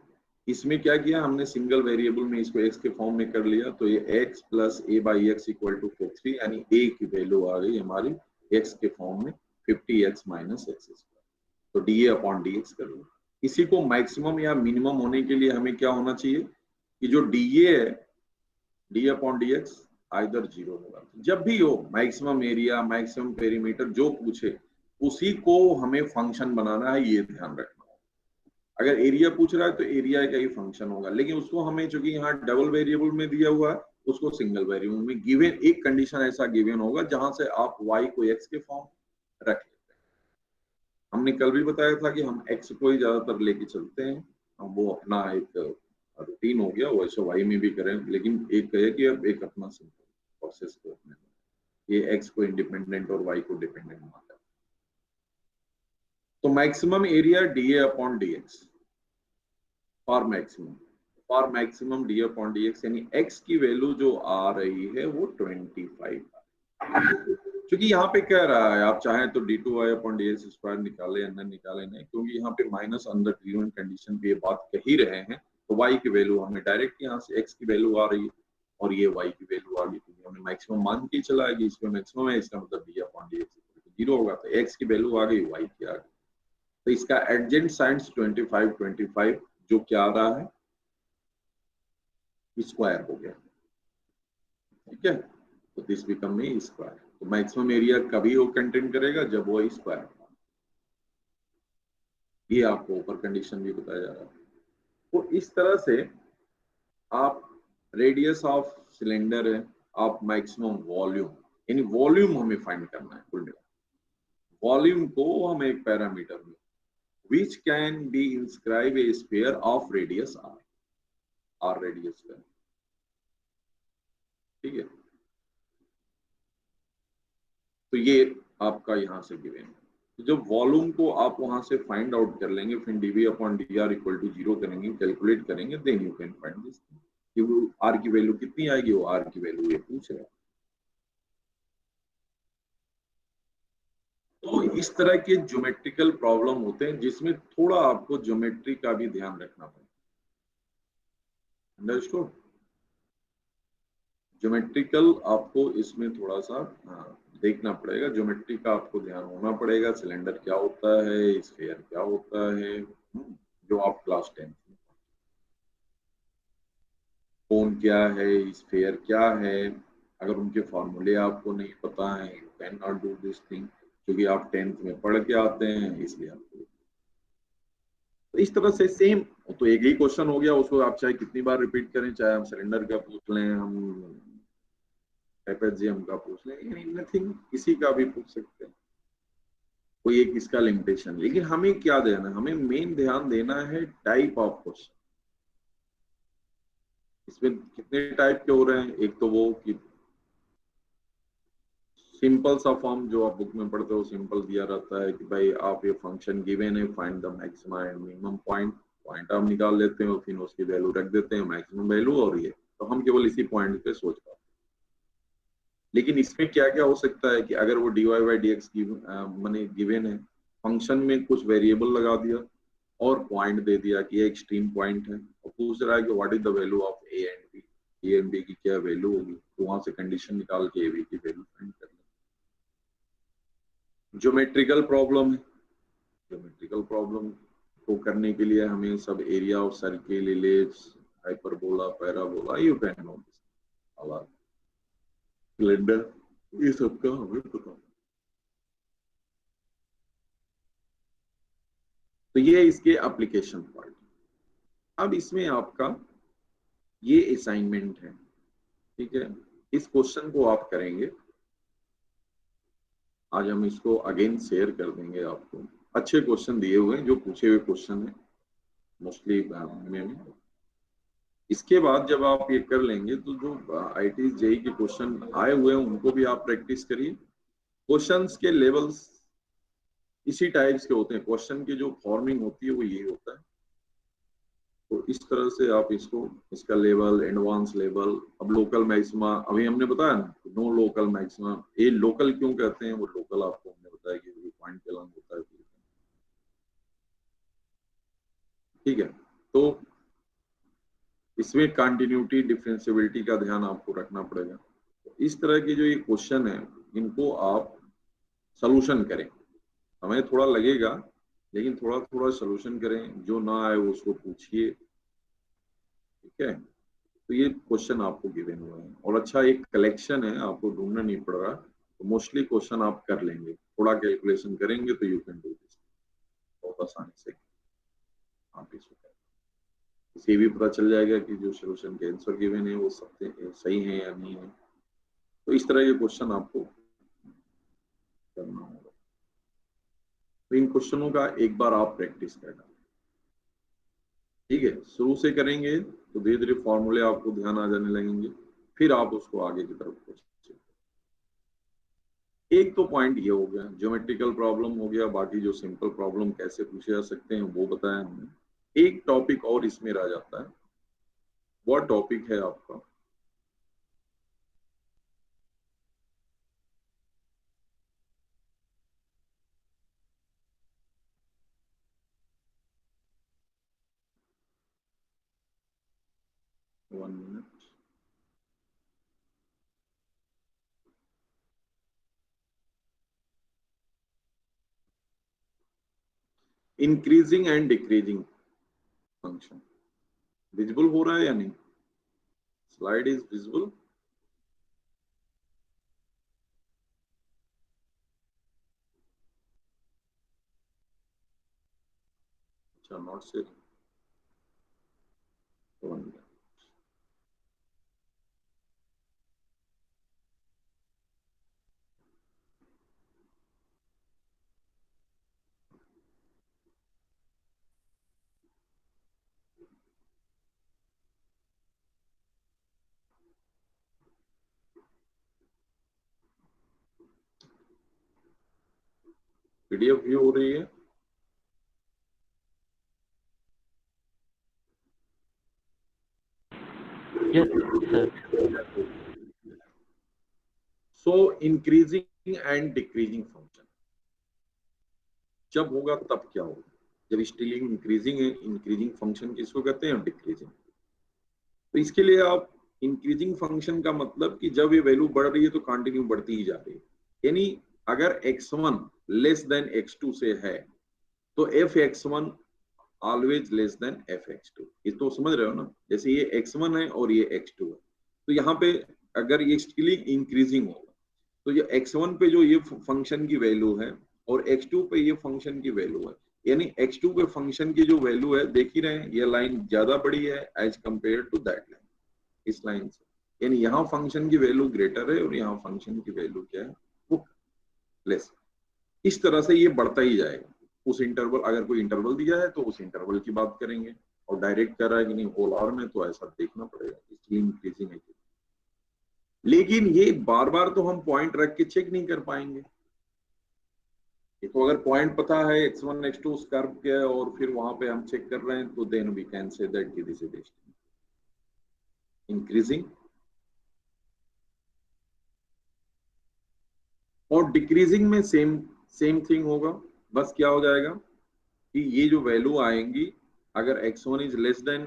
इसमें क्या किया हमने, सिंगल वेरिएबल में इसको x के फॉर्म में कर लिया, तो ये x plus a by x equal to 3, यानी a की वैल्यू आ गई हमारी x के फॉर्म में 50x माइनस एक्स स्क्वायर। तो dA अपॉन dx कर लो। इसी को मैक्सिमम या मिनिमम होने के लिए हमें क्या होना चाहिए कि जो dA है, d अपॉन dx आइदर 0 होगा। जब भी हो मैक्सिमम एरिया, मैक्सिमम पेरीमीटर जो पूछे उसी को हमें फंक्शन बनाना है, ये ध्यान रखना। अगर एरिया पूछ रहा है तो एरिया का ही फंक्शन होगा, लेकिन उसको हमें चूंकि यहाँ डबल वेरिएबल में दिया हुआ है, उसको सिंगल वेरिएबल में गिवन, एक कंडीशन ऐसा गिवन होगा जहां से आप y को x के फॉर्म रख लेते हैं। हमने कल भी बताया था कि हम x को ही ज्यादातर लेके चलते हैं, हम वो अपना एक रूटीन हो गया, वैसे वाई में भी करें, लेकिन एक कहे कि अब एक अपना सिंपल प्रोसेस को अपने, ये एक्स को इंडिपेंडेंट और वाई को डिपेंडेंट मानता है। तो maximum area D A upon D x for maximum D upon D x, यानी एक्स की वैल्यू जो आ रही है वो 25। क्योंकि यहाँ पे कह रहा है आप चाहें तो d2y upon D x square निकाले या न निकाले नहीं, क्योंकि यहाँ पे माइनस अंडर गिवन कंडीशन पे ये बात कह ही रहे हैं, तो y की वैल्यू हमें डायरेक्ट यहाँ से x की वैल्यू आ रही है और ये y की वैल्यू आ गई, क्योंकि हमें मैक्सिमम मान के चला आएगी, इसमें मैक्सिमम है, इसका मतलब d अपॉन डी एक्स 0 होगा, तो x की वैल्यू आ गई, y की आ गई, तो इसका एडजेंट साइंस 25 जो क्या आ रहा है, स्क्वायर हो गया, ठीक है, तो दिस बिकम में स्क्वायर। तो मैक्सिमम एरिया कभी वो कंटेन करेगा जब वो स्क्वायर, ये आपको ऊपर कंडीशन भी बताया जा रहा है। तो इस तरह से आप रेडियस ऑफ सिलेंडर है, आप मैक्सिमम वॉल्यूम, यानी वॉल्यूम हमें फाइंड करना है, कुल मिला वॉल्यूम को हम एक पैरामीटर में which can be inscribed a sphere of radius r radius का, ठीक है, तो ये आपका यहां से गिवन है। तो जब वॉल्यूम को आप वहां से फाइंड आउट कर लेंगे, फिर dv upon dr equal to 0 करेंगे, कैलकुलेट करेंगे, then you can find this कि वो r की वैल्यू कितनी आएगी, वो r की वैल्यू ये पूछ रहा है। तो इस तरह के ज्योमेट्रिकल प्रॉब्लम होते हैं जिसमें थोड़ा आपको ज्योमेट्री का भी ध्यान रखना पड़ेगा, अंडरस्टूड। ज्योमेट्रिकल आपको इसमें थोड़ा सा देखना पड़ेगा, ज्योमेट्री का आपको ध्यान होना पड़ेगा, सिलेंडर क्या होता है, स्फीयर क्या होता है, जो आप क्लास 10 में, कोन क्या है, स्फीयर क्या है, अगर उनके फॉर्मूले आपको नहीं पता है, you can not do this thing, क्योंकि आप 10th में पढ़ के आते हैं, इसलिए आपको। तो इस तरह से सेम, तो एक ही क्वेश्चन हो गया, उसको आप चाहे कितनी बार रिपीट करें, चाहे हम सिलेंडर का पूछ लें, हम एफएचजीएम का पूछ लें, नथिंग, किसी का भी पूछ सकते हैं, कोई एक इसका लिमिटेशन। लेकिन हमें क्या देना है, हमें मेन ध्यान देना है टाइप ऑफ क्वेश्चन। इसमें कितने टाइप के हो रहे हैं, एक तो वो कि सिंपल सा फॉर्म जो आप बुक में पढ़ते हो, सिंपल दिया रहता है कि भाई आप ये फंक्शन गिवन है, find the maximum and minimum point हम निकाल लेते हैं और फिर उसकी वैल्यू रख देते हैं, मैक्सिमम वैल्यू, और ये तो हम केवल इसी पॉइंट पे सोच पाते हैं। लेकिन इसमें क्या क्या हो सकता है कि अगर वो dy बाई डी एक्स मैंने गिवन है, फंक्शन में कुछ वेरिएबल लगा दिया और पॉइंट दे दिया कि ये एक्सट्रीम पॉइंट है, और पूछ रहा है कि what is the value of a and b की क्या वैल्यू होगी, तो वहां से कंडीशन निकाल के ए बी की वैल्यू फाइंड कर लें। ज्योमेट्रिकल प्रॉब्लम है, ज्योमेट्रिकल प्रॉब्लम को करने के लिए हमें सब area of circle, ellipse, hyperbola, parabola, you can know this, cylinder, ये सब का हमें पता। तो ये इसके एप्लीकेशन पार्ट। अब इसमें आपका ये असाइनमेंट है, ठीक है, इस क्वेश्चन को आप करेंगे, आज हम इसको अगेन शेयर कर देंगे आपको। अच्छे क्वेश्चन दिए हुए हैं, जो पूछे हुए क्वेश्चन है मोस्टली में। इसके बाद जब आप ये कर लेंगे तो जो आईटी जेई के क्वेश्चन आए हुए हैं उनको भी आप प्रैक्टिस करिए। क्वेश्चंस के लेवल्स इसी टाइप्स के होते हैं, क्वेश्चन की जो फॉर्मिंग होती है वो ये होता है। तो इस तरह से आप इसको, इसका लेवल, एडवांस लेवल, अब लोकल मैक्सिमा अभी हमने बताया ना, नो लोकल मैक्सिमा, ये लोकल क्यों कहते हैं, वो लोकल आपको हमने बताया कि पॉइंट के अलग होता है, ठीक है। तो इसमें कंटिन्यूटी, डिफरेंशिएबिलिटी का ध्यान आपको रखना पड़ेगा। तो इस तरह के जो ये क्वेश्चन है, इनको आप सॉल्यूशन करें, समय थोड़ा लगेगा लेकिन थोड़ा थोड़ा सॉल्यूशन करें, जो ना आए उसको पूछिए, ठीक है। तो ये क्वेश्चन आपको गिवन हुए हैं और अच्छा एक कलेक्शन है, आपको ढूंढना नहीं पड़ रहा, तो मोस्टली क्वेश्चन आप कर लेंगे, थोड़ा कैलकुलेशन करेंगे तो यू कैन डू दिस बहुत आसानी से। आप इसको इसे भी पता चल जाएगा कि जो सॉल्यूशन के आंसर गिवन है वो सब सही है या नहीं है। तो इस तरह के क्वेश्चन आपको करना होगा। तो इन क्वेश्चनों का एक बार आप प्रैक्टिस करना। ठीक है, शुरू से करेंगे तो धीरे धीरे फॉर्मूले आपको ध्यान आ जाने लगेंगे, फिर आप उसको आगे की तरफ पहुंचे। एक तो पॉइंट ये हो गया, ज्योमेट्रिकल प्रॉब्लम हो गया, बाकी जो सिंपल प्रॉब्लम कैसे पूछे जा सकते हैं वो बताया हमने। एक टॉपिक और इसमें रह जाता है, वो टॉपिक है आपका one minute, increasing and decreasing function. Visible हो रहा है या नहीं? Slide is visible? अच्छा, नॉट से वन मिनट। पीडीएफ व्यू हो रही है? Yes, sir. So increasing and decreasing function जब होगा तब क्या होगा? जब स्टिलिंग इंक्रीजिंग है, इंक्रीजिंग फंक्शन किसको कहते हैं? डिक्रीजिंग। तो इसके लिए आप इंक्रीजिंग फंक्शन का मतलब कि जब ये वैल्यू बढ़ रही है तो कंटिन्यू बढ़ती ही जा रही है, यानी अगर x1 लेस देन x2 से है तो f(x1) always less than f(x2)। ये तो समझ रहे हो ना, जैसे ये x1 है और ये x2 है, तो यहाँ पे अगर ये स्टिलिंग इंक्रीजिंग होगा तो ये x1 पे जो ये फंक्शन की वैल्यू है और x2 पे ये फंक्शन की वैल्यू है, यानी x2 पे फंक्शन की जो वैल्यू है, देख ही रहे हैं ये लाइन ज्यादा बड़ी है as compare to that line, इस लाइन से, यानी यहाँ फंक्शन की वैल्यू ग्रेटर है और यहाँ फंक्शन की वैल्यू क्या है? वो लेस। इस तरह से ये बढ़ता ही जाएगा। उस इंटरवल, अगर कोई इंटरवल दिया है तो उस इंटरवल की बात करेंगे, और डायरेक्ट कर रहा है कि नहीं होल आवर में, तो ऐसा देखना पड़ेगा इसलिए इंक्रीजिंग है। लेकिन ये बार बार तो हम पॉइंट रख के चेक नहीं कर पाएंगे। ये तो अगर पॉइंट पता है x1 x2 उस कर्व के और फिर वहां पे हम चेक कर रहे हैं, तो then we can say that this is increasing. और डिक्रीजिंग में सेम सेम थिंग होगा, बस क्या हो जाएगा कि ये जो वैल्यू आएंगी, अगर x1 is less then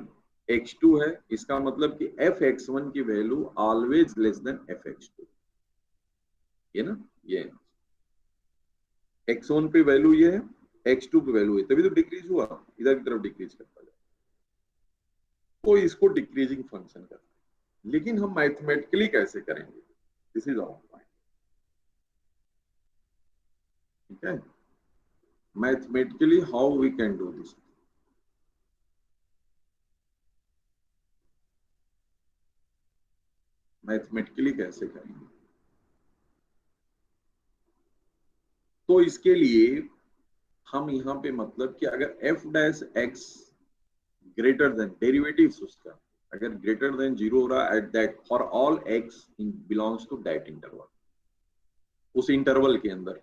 x2 है, इसका मतलब कि f(x1) की value always less than f(x2)। ये ना, ये x1 पे वैल्यू ये है, x2 पे वैल्यू है, तभी तो डिक्रीज हुआ, इधर की तरफ डिक्रीज करता जाए, तो इसको डिक्रीजिंग फंक्शन करते हैं। लेकिन हम मैथमेटिकली कैसे करेंगे? This is our point. ठीक है, mathematically how we can do this. Mathematically कैसे करेंगे? तो इसके लिए हम यहाँ पे मतलब कि अगर f'(x) ग्रेटर देन डेरिवेटिव उसका अगर ग्रेटर देन 0 हो रहा है at that for all x belongs to that interval, उस इंटरवल के अंदर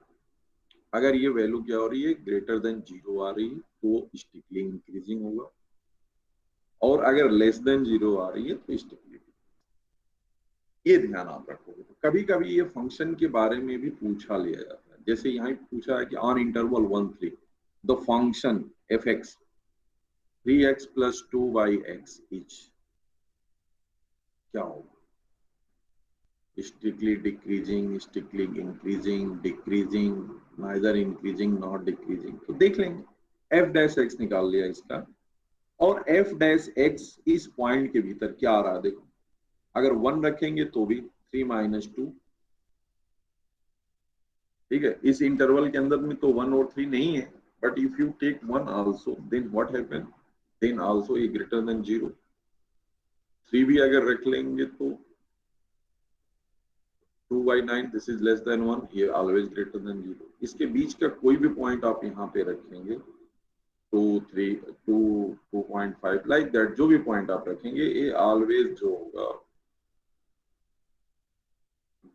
अगर ये वैल्यू क्या हो रही है, ग्रेटर देन 0 आ रही है, तो स्टिकली इंक्रीजिंग होगा, और अगर लेस देन 0 आ रही है तो स्टिकली। ये ध्यान आप रखोगे। तो कभी कभी ये फंक्शन के बारे में भी पूछा लिया जाता है, जैसे यहाँ पूछा है कि on interval 1 3 the function f(x) 3x + 2y(x) etch क्या होगा? Strictly decreasing, strictly increasing, decreasing, neither increasing not decreasing. तो देख लेंगे। f'(x) निकाल लिया इसका, और f'(x) इस पॉइंट के भीतर क्या आ रहा है देखो, अगर 1 रखेंगे तो भी 3 - 2, ठीक है, इस इंटरवल के अंदर में तो 1 और 3 नहीं है, but if you take 1 also then what happen, then also ये ग्रेटर देन 0। 3 भी अगर रख लेंगे तो 2/9 दिस इज लेस देन 1, ये ऑलवेज ग्रेटर देन 0। इसके बीच का कोई भी पॉइंट आप यहाँ पे रखेंगे 2, 3, 2, 2.5 लाइक दैट, जो भी पॉइंट आप रखेंगे ये ऑलवेज जो होगा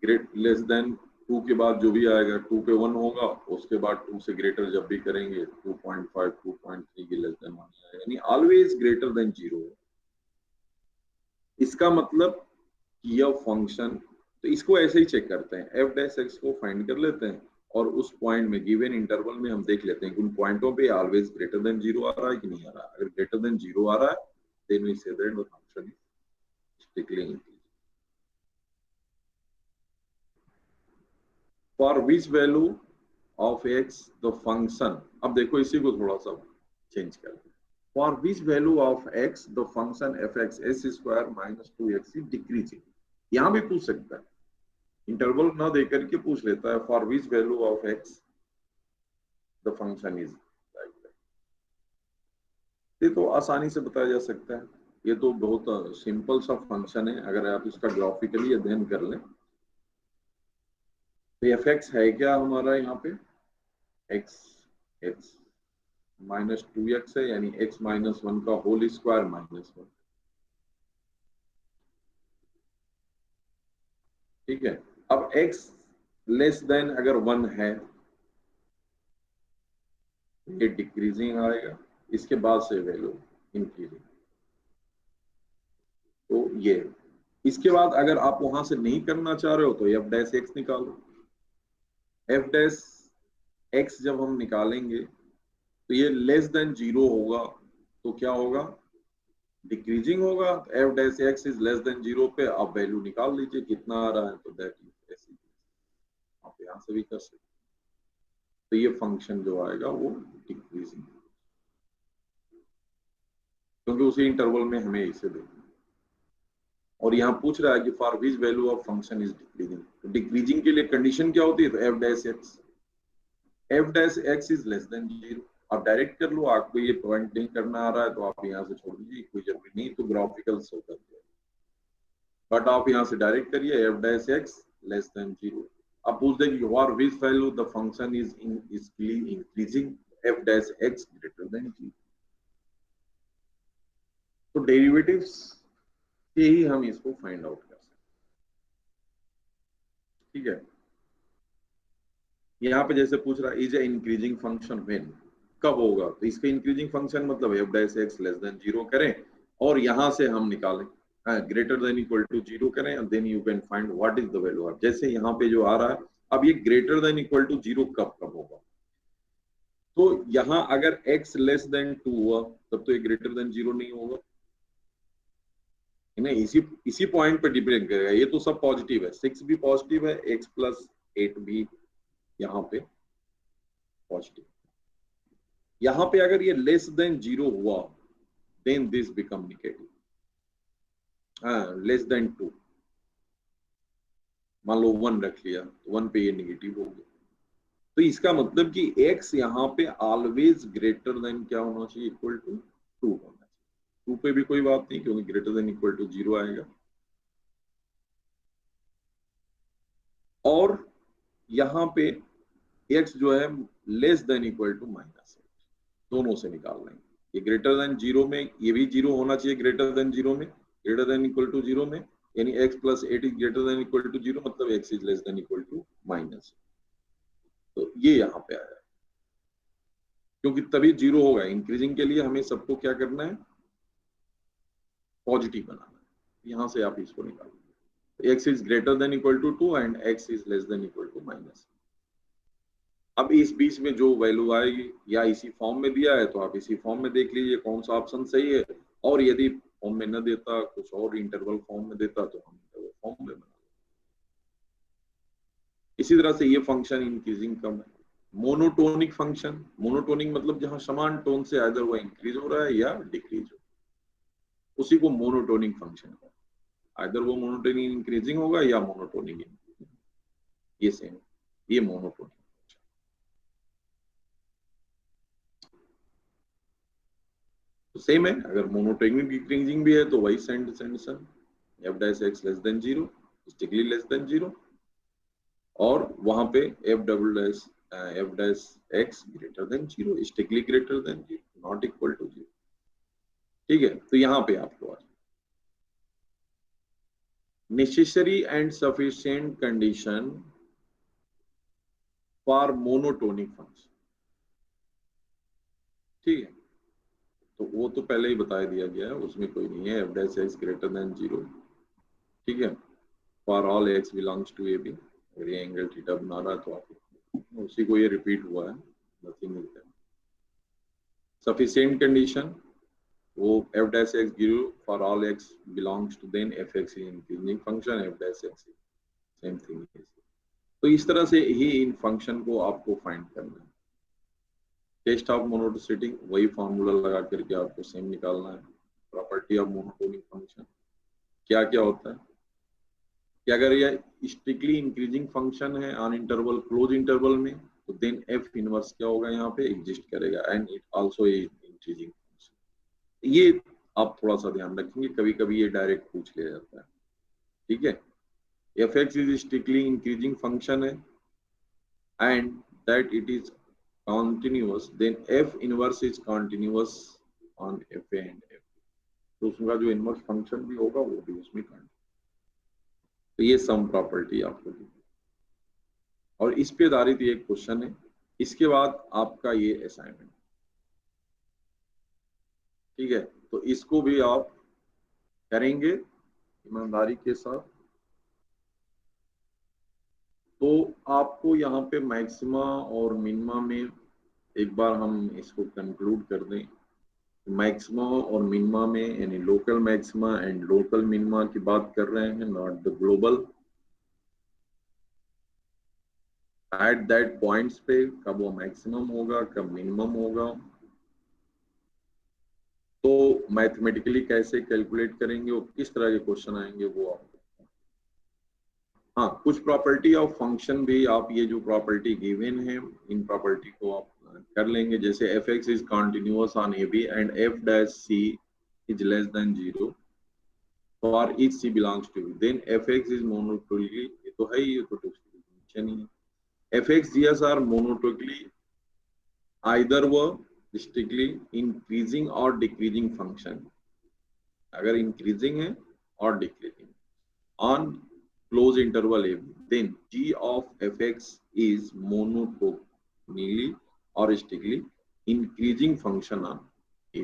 ग्रेट लेस देन 2 के बाद जो भी आएगा 2 पे 1 होगा, उसके बाद 2 से ग्रेटर जब भी करेंगे 2.5, 2.3 के लेस देन 1 यानी ऑलवेज ग्रेटर देन 0। इसका मतलब कि यह फंक्शन, तो इसको ऐसे ही चेक करते हैं, एफ डैश एक्स को फाइंड कर लेते हैं और उस पॉइंट में गिवन इंटरवल में हम देख लेते हैं कि उन पॉइंटों पे ऑलवेज ग्रेटर देन 0 आ रहा है कि नहीं आ रहा है। अगर ग्रेटर देन 0 आ रहा है then we say that the function is strictly increasing. For which value of x the function, अब देखो इसी को थोड़ा सा चेंज कर, for which value of x the function f x is square minus 2x is decreasing. यहां भी पूछ सकता है, इंटरवल ना देकर के पूछ लेता है for which value of x the function is like that. ये तो आसानी से बताया जा सकता है, ये तो बहुत सिंपल सा फंक्शन है, अगर आप इसका ग्राफिकली अध्ययन कर लें तो एफ एक्स है क्या हमारा यहाँ पे एक्स एक्स माइनस 2x है, यानी x माइनस 1 का होल स्क्वायर माइनस 1, ठीक है। अब x लेस देन अगर 1 है ये डिक्रीजिंग आएगा, इसके बाद से वैल्यू इंक्रीजिंग, तो ये इसके बाद अगर आप वहां से नहीं करना चाह रहे हो तो एफ डैश एक्स निकालो। एफ डैश एक्स जब हम निकालेंगे तो ये लेस देन 0 होगा, तो क्या होगा डिक्रीजिंग होगा। F dash x is less than 0 पे आप वैल्यू निकाल लीजिए कितना आ रहा है, तो दैट इज ऐसे आप यहां से भी कर सकते, तो ये फंक्शन जो आएगा वो डिक्रीजिंग, क्योंकि उसी इंटरवल में हमें इसे देखना और यहाँ पूछ रहा है कि for which value of function is decreasing. तो डिक्रीजिंग के लिए कंडीशन क्या होती है, तो F dash x is less than 0। आप डायरेक्ट कर लो, आपको ये पॉइंट नहीं करना आ रहा है तो आप यहाँ से छोड़ दीजिए, कोई जरूरी नहीं तो ग्राफिकल शो कर दिया, बट आप यहाँ से डायरेक्ट करिए F dash X less than 0। आप पूछ देंगे for which value the function is increasing, F dash x greater than 0। तो डेरिवेटिव्स से ही हम इसको फाइंड आउट कर सकते, ठीक है। यहाँ पे जैसे पूछ रहा है is a increasing function when, कब होगा, तो इसका इंक्रीजिंग फंक्शन मतलब F dash X less than 0 करें और यहां से हम निकालें ग्रेटर देन इक्वल टू 0 करें and then you can find what is the value of, जैसे यहाँ पे जो आ रहा है अब ये ग्रेटर देन इक्वल टू 0 कब कब होगा, तो यहाँ अगर x लेस देन 2 हुआ तब तो ये ग्रेटर देन 0 नहीं होगा, नहीं इसी पॉइंट पे डिपेंड करेगा। ये तो सब पॉजिटिव है, 6 भी पॉजिटिव है, x प्लस 8 भी यहाँ पे पॉजिटिव। यहाँ पे अगर ये लेस देन 0 हुआ then this become negative, less than 2 मान लो 1 रख लिया तो 1 पे ये नेगेटिव हो गया, तो इसका मतलब कि x यहाँ पे ऑलवेज ग्रेटर देन क्या होना चाहिए, इक्वल टू 2 होना चाहिए। 2 पे भी कोई बात नहीं क्योंकि ग्रेटर देन इक्वल टू 0 आएगा, और यहाँ पे x जो है less than equal to minus 8, दोनों से निकाल लेंगे। ये ग्रेटर देन 0 में ये भी 0 होना चाहिए, ग्रेटर देन 0 में, ग्रेटर देन इक्वल टू 0 में, यानी x plus 8 is greater than equal to 0 मतलब x is less than equal to minus, तो ये यहाँ पे आया क्योंकि तभी 0 होगा। इंक्रीजिंग के लिए हमें सबको क्या करना है, पॉजिटिव बनाना है, यहाँ से आप इसको निकालो, x is greater than equal to 2 and x is less than equal to minus. अब इस बीच में जो वैल्यू आएगी या इसी फॉर्म में दिया है तो आप इसी फॉर्म में देख लीजिए कौन सा ऑप्शन सही है, और यदि फॉर्म में न देता कुछ और इंटरवल फॉर्म में देता तो हम इंटरवल फॉर्म में बना। इसी तरह से ये फंक्शन इंक्रीजिंग कम है। मोनोटोनिक फंक्शन, मोनोटोनिक मतलब जहां समान टोन से आइदर वो इंक्रीज हो रहा है या डिक्रीज हो, उसी को मोनोटोनिक फंक्शन है। आइदर वो मोनोटोनिक इंक्रीजिंग होगा या मोनोटोनिक इंक्रीजिंग, ये सेम, ये मोनोटोनिक। तो सेम है, अगर मोनोटोनिक डिक्रीजिंग भी है तो वही sentence F dash X less than 0 strictly less than 0, और वहां पे F dash x greater than 0 strictly greater than 0, not equal to 0। ठीक है, तो यहां पे आपको आ necessary and sufficient condition for monotonic function. ठीक है, तो वो तो पहले ही बता दिया गया है, उसमें कोई नहीं है, f dash x greater than 0। ठीक है, for all x belongs to a b. अगर ये एंगल थीटा बना रहा है तो आप उसी को ये रिपीट हुआ है, nothing is that. Sufficient condition वो F dash X 0 for all x belongs to then F x is increasing function, F dash X same thing. तो इस तरह से ही इन फंक्शन को आपको फाइंड करना है। टेस्ट ऑफ मोनोटोनिसिटी वही फॉर्मूला लगा करके आपको सेम निकालना है। प्रॉपर्टी ऑफ मोनोटोनिक फंक्शन क्या क्या होता है कि अगर यह स्ट्रिक्टली इंक्रीजिंग फंक्शन है ऑन इंटरवल क्लोज इंटरवल में, तो देन एफ इनवर्स क्या होगा यहाँ पे एग्जिस्ट करेगा, and it also is increasing function. ये आप थोड़ा सा ध्यान रखेंगे, कभी कभी ये डायरेक्ट पूछ लिया जाता है। ठीक है, F x is strictly increasing function है and that it is continuous, then f inverse is continuous on fa and f। तो उसका जो इनवर्स फंक्शन भी होगा वो भी उसमें कंटिन्यूस। तो ये सम प्रॉपर्टी आपको दी और इस पे आधारित ये एक क्वेश्चन है। इसके बाद आपका ये असाइनमेंट। ठीक है, तो इसको भी आप करेंगे ईमानदारी के साथ। तो आपको यहाँ पे मैक्सिमा और मिनिमा में एक बार हम इसको कंक्लूड कर दें। मैक्सिमा और मिनिमा में यानी local maxima and local minima की बात कर रहे हैं, not the global. Eight that points पे कब वो मैक्सिमम होगा कब मिनिमम होगा, तो मैथमेटिकली कैसे कैलकुलेट करेंगे और किस तरह के क्वेश्चन आएंगे वो आप। हाँ, कुछ प्रॉपर्टी ऑफ फंक्शन भी आप ये जो प्रॉपर्टी गिवन है इन प्रॉपर्टी को आप कर लेंगे। जैसे f x is continuous on a b and f dash c is less than 0 for each c belongs to b, then F x is monotonically. ये तो है ही, ये तो टेक्स्ट नहीं है। F x g s are monotonically either वो strictly increasing और डिक्रीजिंग फंक्शन, अगर इंक्रीजिंग है और decreasing on close interval a, then g of fx is monotonically or strictly increasing function on a।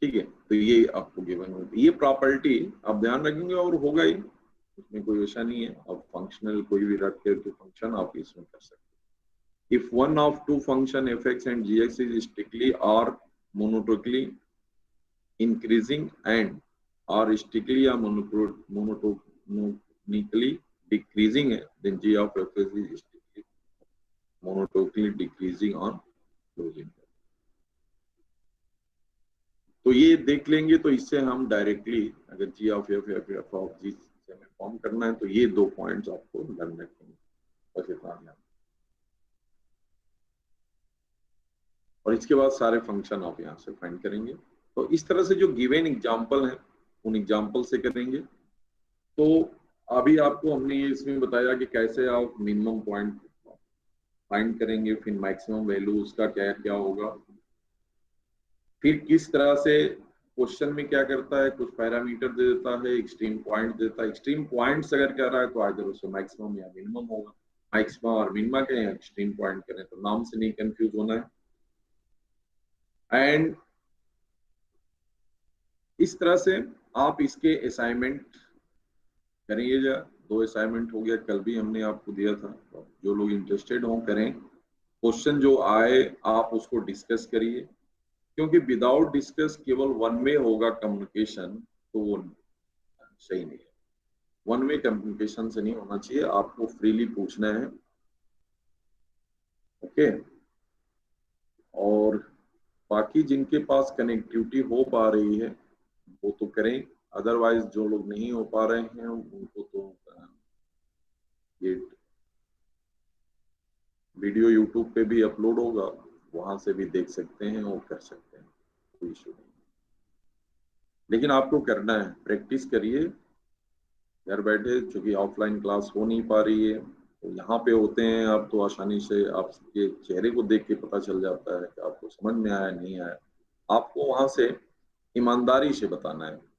ठीक है, तो ये आपको गिवन होगी ये प्रॉपर्टी, आप ध्यान रखेंगे और होगा ही, उसमें कोई ऐसा नहीं है। अब फंक्शनल कोई भी रख के फंक्शन आप इसमें कर सकते। If one of two function fx and gx is strictly or monotonically increasing and or strictly or monotonically decreasing है, then g of f is strictly monotonically decreasing on closing। तो ये देख लेंगे, तो इससे हम डायरेक्टली अगर g of f of g से हमें फॉर्म करना है तो ये दो पॉइंट्स आपको लर्न रखेंगे, बस इतना ध्यान। और इसके बाद सारे फंक्शन आप यहाँ से फाइंड करेंगे। तो इस तरह से जो गिवन एग्जांपल है उन एग्जांपल से करेंगे। तो अभी आपको हमने ये इसमें बताया कि कैसे आप मिनिमम पॉइंट फाइंड करेंगे, फिर मैक्सिमम वैल्यू उसका क्या क्या होगा, फिर किस तरह से क्वेश्चन में क्या करता है, कुछ पैरामीटर दे देता है, एक्सट्रीम पॉइंट देता है। एक्सट्रीम पॉइंट्स अगर कह रहा है तो आइदर उससे मैक्सिमम या मिनिमम होगा। मैक्सिमम और मिनिमा कहें, एक्सट्रीम पॉइंट करें, तो नाम से नहीं कंफ्यूज होना है। एंड इस तरह से आप इसके असाइनमेंट करेंगे। दो असाइनमेंट हो गया, कल भी हमने आपको दिया था। जो लोग इंटरेस्टेड हों करें, क्वेश्चन जो आए आप उसको डिस्कस करिए, क्योंकि विदाउट डिस्कस केवल वन वे होगा कम्युनिकेशन, तो वो सही नहीं है। वन वे कम्युनिकेशन से नहीं होना चाहिए, आपको फ्रीली पूछना है। ओके, और बाकी जिनके पास कनेक्टिविटी हो पा रही है वो तो करें, अदरवाइज जो लोग नहीं हो पा रहे हैं उनको तो ये वीडियो यूट्यूब पे भी अपलोड होगा, वहां से भी देख सकते हैं और कर सकते हैं, कोई इशू नहीं। लेकिन आपको करना है, प्रैक्टिस करिए घर बैठे, क्योंकि ऑफलाइन क्लास हो नहीं पा रही है तो यहाँ पे होते हैं आप तो आसानी से आपके चेहरे को देख के पता चल जाता है कि आपको समझ में आया नहीं आया। आपको वहां से ईमानदारी से बताना है